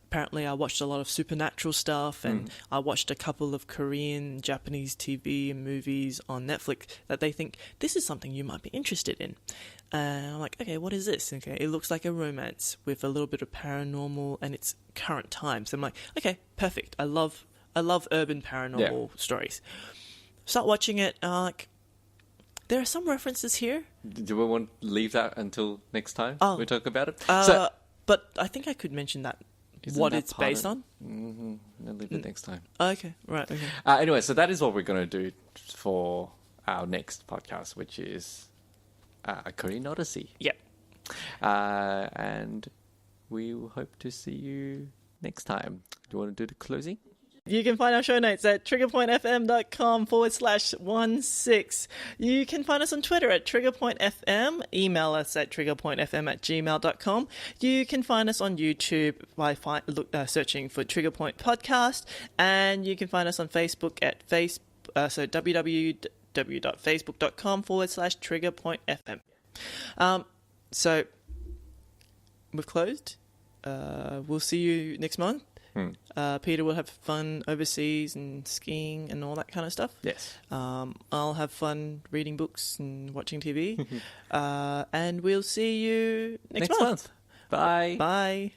Apparently, I watched a lot of supernatural stuff, and I watched a couple of Korean, Japanese TV and movies on Netflix that they think this is something you might be interested in. And I'm like, okay, what is this? Okay, it looks like a romance with a little bit of paranormal, and it's current times. So I'm like, okay, perfect. I love urban paranormal stories. Start watching it. Like, there are some references here. Do we want to leave that until next time we talk about it? But I think I could mention that what it's based on. I'll leave it next time. Okay, right. Okay. Anyway, so that is what we're going to do for our next podcast, which is A Korean Odyssey. Yep. And we will hope to see you next time. Do you want to do the closing? You can find our show notes at triggerpointfm.com/16. You can find us on Twitter at triggerpointfm. Email us at triggerpointfm@gmail.com. You can find us on YouTube by searching for Triggerpoint Podcast. And you can find us on Facebook at www.facebook.com/triggerpointfm. So, we've closed. We'll see you next month. Peter will have fun overseas and skiing and all that kind of stuff. Yes. I'll have fun reading books and watching TV. And we'll see you next month. Bye. Bye.